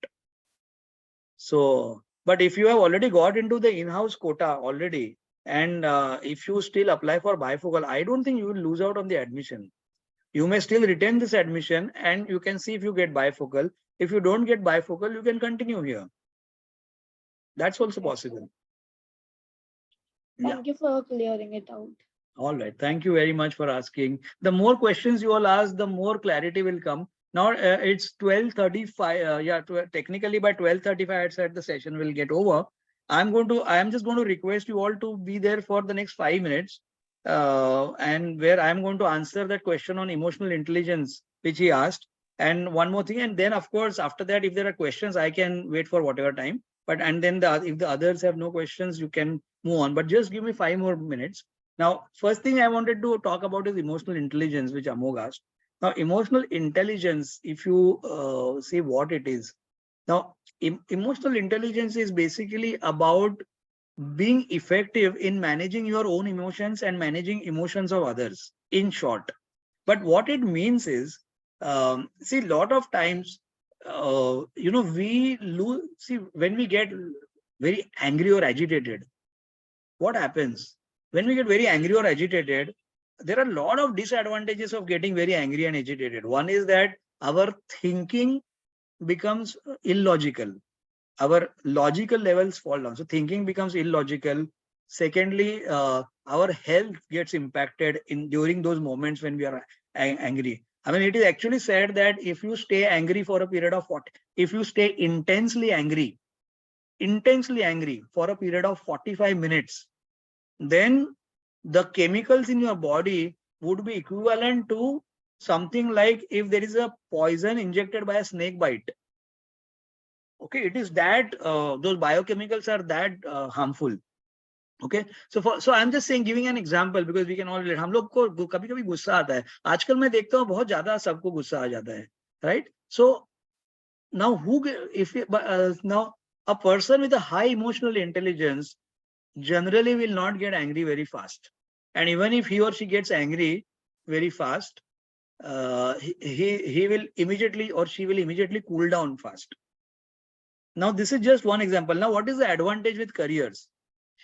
So, but if you have already got into the in-house quota already, and if you still apply for bifocal, I don't think you will lose out on the admission. You may still retain this admission, and you can see if you get bifocal. If you don't get bifocal, you can continue here. That's also possible. Yeah.
Thank you for clearing it out.
All right. Thank you very much for asking. The more questions you all ask, the more clarity will come. Now it's 12:35. Yeah, technically by 12:35, I said the session will get over. I am just going to request you all to be there for the next 5 minutes, and where I'm going to answer that question on emotional intelligence, which he asked. And one more thing, and then of course after that, if there are questions, I can wait for whatever time. But and then if the others have no questions, you can move on. But just give me 5 more minutes. Now, first thing I wanted to talk about is emotional intelligence, which Amog asked. Now, emotional intelligence, if you see what it is. Now, emotional intelligence is basically about being effective in managing your own emotions and managing emotions of others, in short. But what it means is, see, a lot of times, we lose, see, when we get very angry or agitated, what happens? When we get very angry or agitated, there are a lot of disadvantages of getting very angry and agitated. One is that our thinking becomes illogical. Our logical levels fall down. So thinking becomes illogical. Secondly, our health gets impacted during those moments when we are angry. I mean, it is actually said that if you stay angry for a period of if you stay intensely angry for a period of 45 minutes, then the chemicals in your body would be equivalent to something like if there is a poison injected by a snake bite. Okay, it is that those biochemicals are that harmful. Okay, so I'm just saying, giving an example because we can all relate. हम लोग को कभी कभी गुस्सा आता है. आजकल मैं देखता हूँ बहुत ज्यादा सबको गुस्सा आ जाता है, right? So now now a person with a high emotional intelligence generally will not get angry very fast, and even if he or she gets angry very fast, he will immediately, or she will immediately cool down fast. Now this is just one example. Now what is the advantage with careers?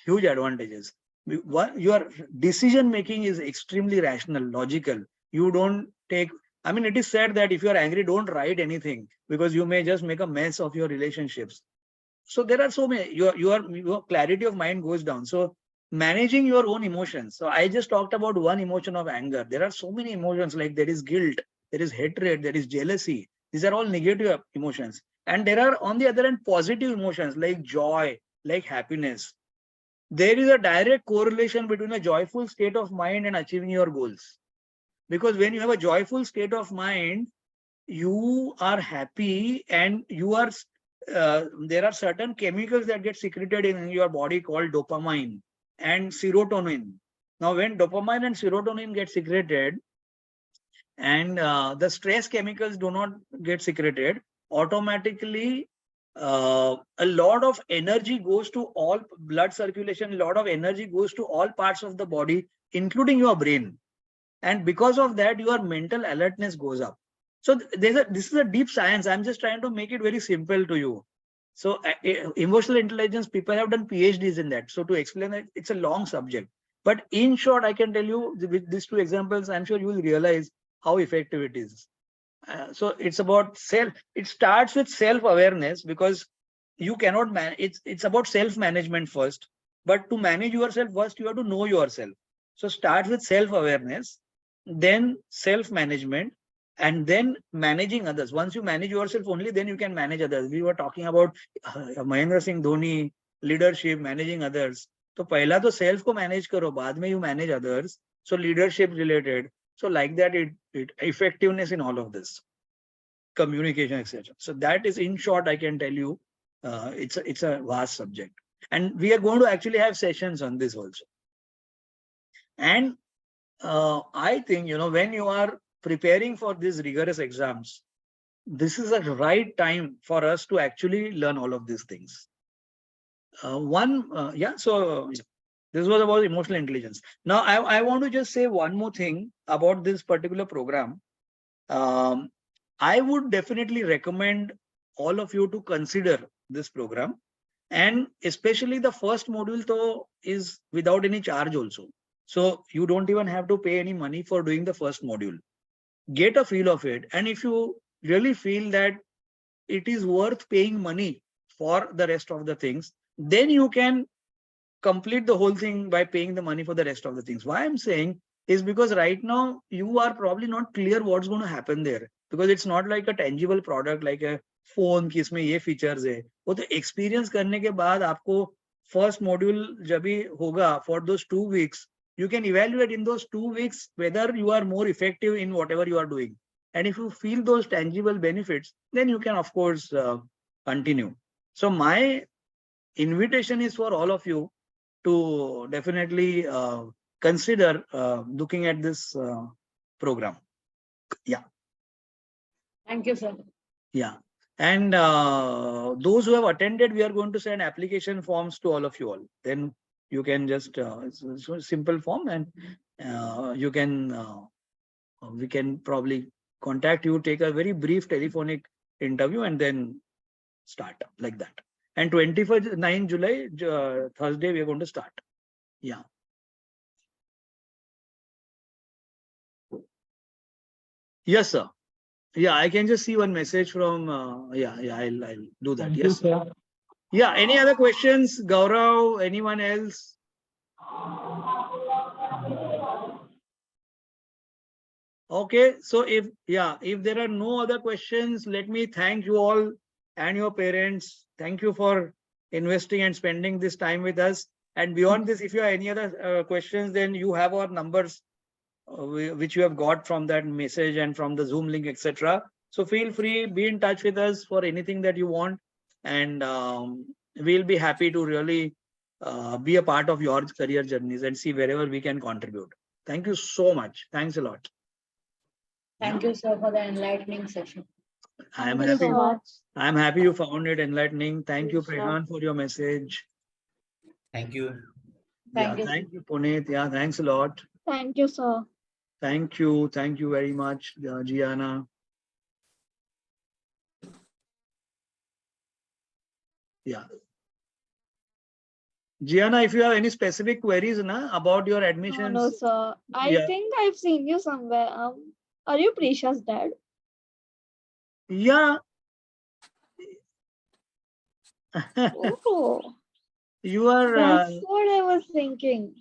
Huge advantages. Your decision making is extremely rational, logical. You don't take, I mean, it is said that if you are angry, don't write anything because you may just make a mess of your relationships. So there are so many, your clarity of mind goes down. So managing your own emotions. So I just talked about one emotion of anger. There are so many emotions, like there is guilt, there is hatred, there is jealousy. These are all negative emotions. And there are, on the other hand, positive emotions like joy, like happiness. There is a direct correlation between a joyful state of mind and achieving your goals. Because when you have a joyful state of mind, you are happy and you are there are certain chemicals that get secreted in your body called dopamine and serotonin. Now, when dopamine and serotonin get secreted and the stress chemicals do not get secreted, automatically a lot of energy goes to all blood circulation, a lot of energy goes to all parts of the body, including your brain. And because of that, your mental alertness goes up. So this is a deep science. I'm just trying to make it very simple to you. So emotional intelligence, people have done PhDs in that. So to explain it, it's a long subject. But in short, I can tell you with these two examples, I'm sure you will realize how effective it is. So it's about it starts with self-awareness, because you cannot manage. It's about self-management first. But to manage yourself first, you have to know yourself. So start with self-awareness, then self-management, and then managing others. Once you manage yourself only, then you can manage others. We were talking about Mahendra Singh Dhoni, leadership, managing others. So पहला तो self को manage करो, बाद में you manage others. So leadership related. So like that, it effectiveness in all of this, communication, etc. So that is, in short, I can tell you, it's a vast subject, and we are going to actually have sessions on this also. And I think, when you are preparing for these rigorous exams, this is the right time for us to actually learn all of these things. So this was about emotional intelligence. Now, I want to just say one more thing about this particular program. I would definitely recommend all of you to consider this program. And especially the first module though is without any charge also. So you don't even have to pay any money for doing the first module. Get a feel of it. And if you really feel that it is worth paying money for the rest of the things, then you can complete the whole thing by paying the money for the rest of the things. Why I'm saying is because right now you are probably not clear what's going to happen there, because it's not like a tangible product like a phone कि इसमें ये features है. वो तो experience करने के बाद आपको first module जब भी होगा for those 2 weeks, you can evaluate in those 2 weeks whether you are more effective in whatever you are doing. And if you feel those tangible benefits, then you can of course continue. So my invitation is for all of you to definitely consider looking at this program. Yeah.
Thank you, sir.
Yeah. And those who have attended, we are going to send application forms to all of you all. Then you can just, it's a simple form, and you can, we can probably contact you, take a very brief telephonic interview, and then start like that. And 9 July, Thursday, we are going to start. Yeah. Yes, sir. Yeah, I can just see one message from, I'll do that.
Thank you,
Yes, sir.
sir.
Yeah, any other questions? Gaurav, anyone else? Okay, so if there are no other questions, let me thank you all and your parents. Thank you for investing and spending this time with us. And beyond this, if you have any other questions, then you have our numbers, which you have got from that message and from the Zoom link, etc. So feel free, be in touch with us for anything that you want, and we'll be happy to really be a part of your career journeys and see wherever we can contribute. Thank you so much. Thanks a lot.
Thank you, sir, for the enlightening session.
I'm
Thank you
happy.
so much.
I'm happy you found it enlightening. Thank you,
Yes, sir.
Prehan, for your message.
Thank you.
Thank you.
Thank you, Puneet. Yeah, thanks a lot.
Thank you, sir.
Thank you very much, Gianna. Yeah. Gianna, if you have any specific queries about your admissions.
No, sir. I
Yeah.
think I've seen you somewhere. Are you Prisha's dad?
Yeah.
Oh,
You are.
that's what I was thinking.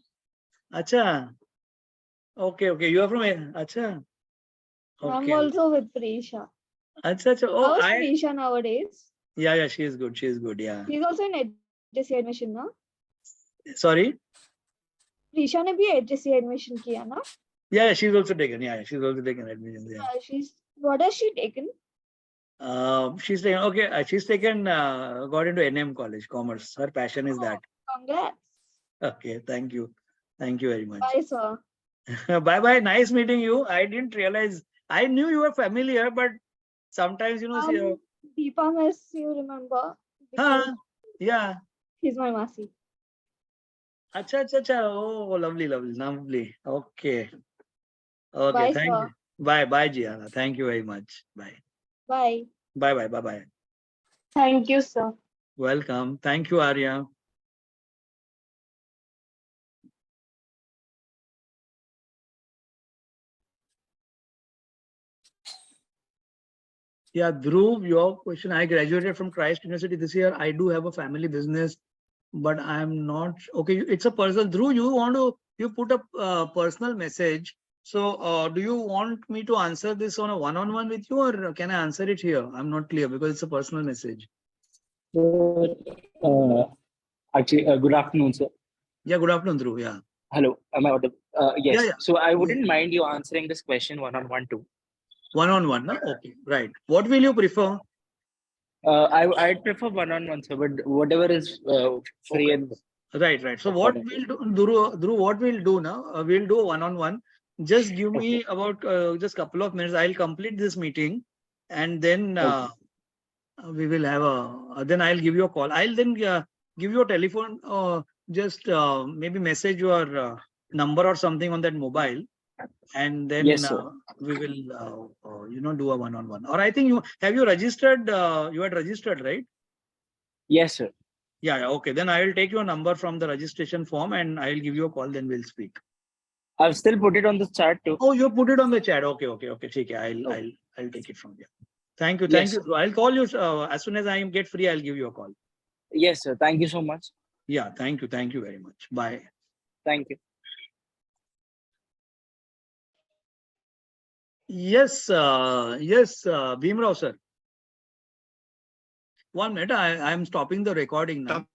Acha. Okay. You are from. Acha.
I'm
Okay.
also with Prisha.
Acha. Oh,
How's Prisha nowadays?
Yeah, she is good. Yeah.
She's also in HSC admission, na?
Sorry.
Prisha ने भी HSC admission किया ना?
Yeah, she's also taken. Yeah, she's also taken admission. Yeah.
What has she taken?
She's taken. Okay, she's taken. Got into NM college, commerce. Her passion is that.
Congrats.
Okay, thank you very much.
Bye, sir.
Bye. Nice meeting you. I didn't realize. I knew you were familiar, but sometimes
Deepa Mess, you remember?
Yeah.
She's my Masi.
Acha. Oh, lovely. Okay.
Bye,
Thank
sir.
you. Bye, Gianna. Thank you very much. Bye.
Bye.
Bye.
Thank you, sir.
Welcome. Thank you, Arya. Yeah, Dhruv, your question. I graduated from Christ University this year. I do have a family business, but I'm not okay. It's a personal. Dhruv, you put a personal message. So do you want me to answer this on a one-on-one with you, or can I answer it here? I'm not clear because it's a personal message.
Actually, good afternoon, sir.
Yeah, good afternoon, Dhruv. Yeah.
Hello, am I audible? Yes.
Yeah.
So I wouldn't mind you answering this question one-on-one too.
One-on-one, no? Okay, right. What will you prefer?
I'd prefer one-on-one, sir, but whatever is free and
right. So what we'll do, Dhruv, what we'll do now? We'll do a one-on-one. Just give me about just couple of minutes. I'll complete this meeting, and then we will have then I'll give you a call. I'll then give you a telephone. Just maybe message your number or something on that mobile, and then
Yes, sir.
we will do a one-on-one. Or I think you registered. You had registered, right?
Yes, sir.
Yeah, okay. Then I will take your number from the registration form and I will give you a call. Then we'll speak.
I've still put it on the chat too.
Oh, you put it on the chat. Okay. Okay. I'll take it from there. Thank you.
Yes,
I'll call you as soon as I get free. I'll give you a call.
Yes, sir. Thank you so much.
Yeah. Thank you. Thank you very much. Bye.
Thank you.
Yes. Bhimrao sir. 1 minute. I am stopping the recording now.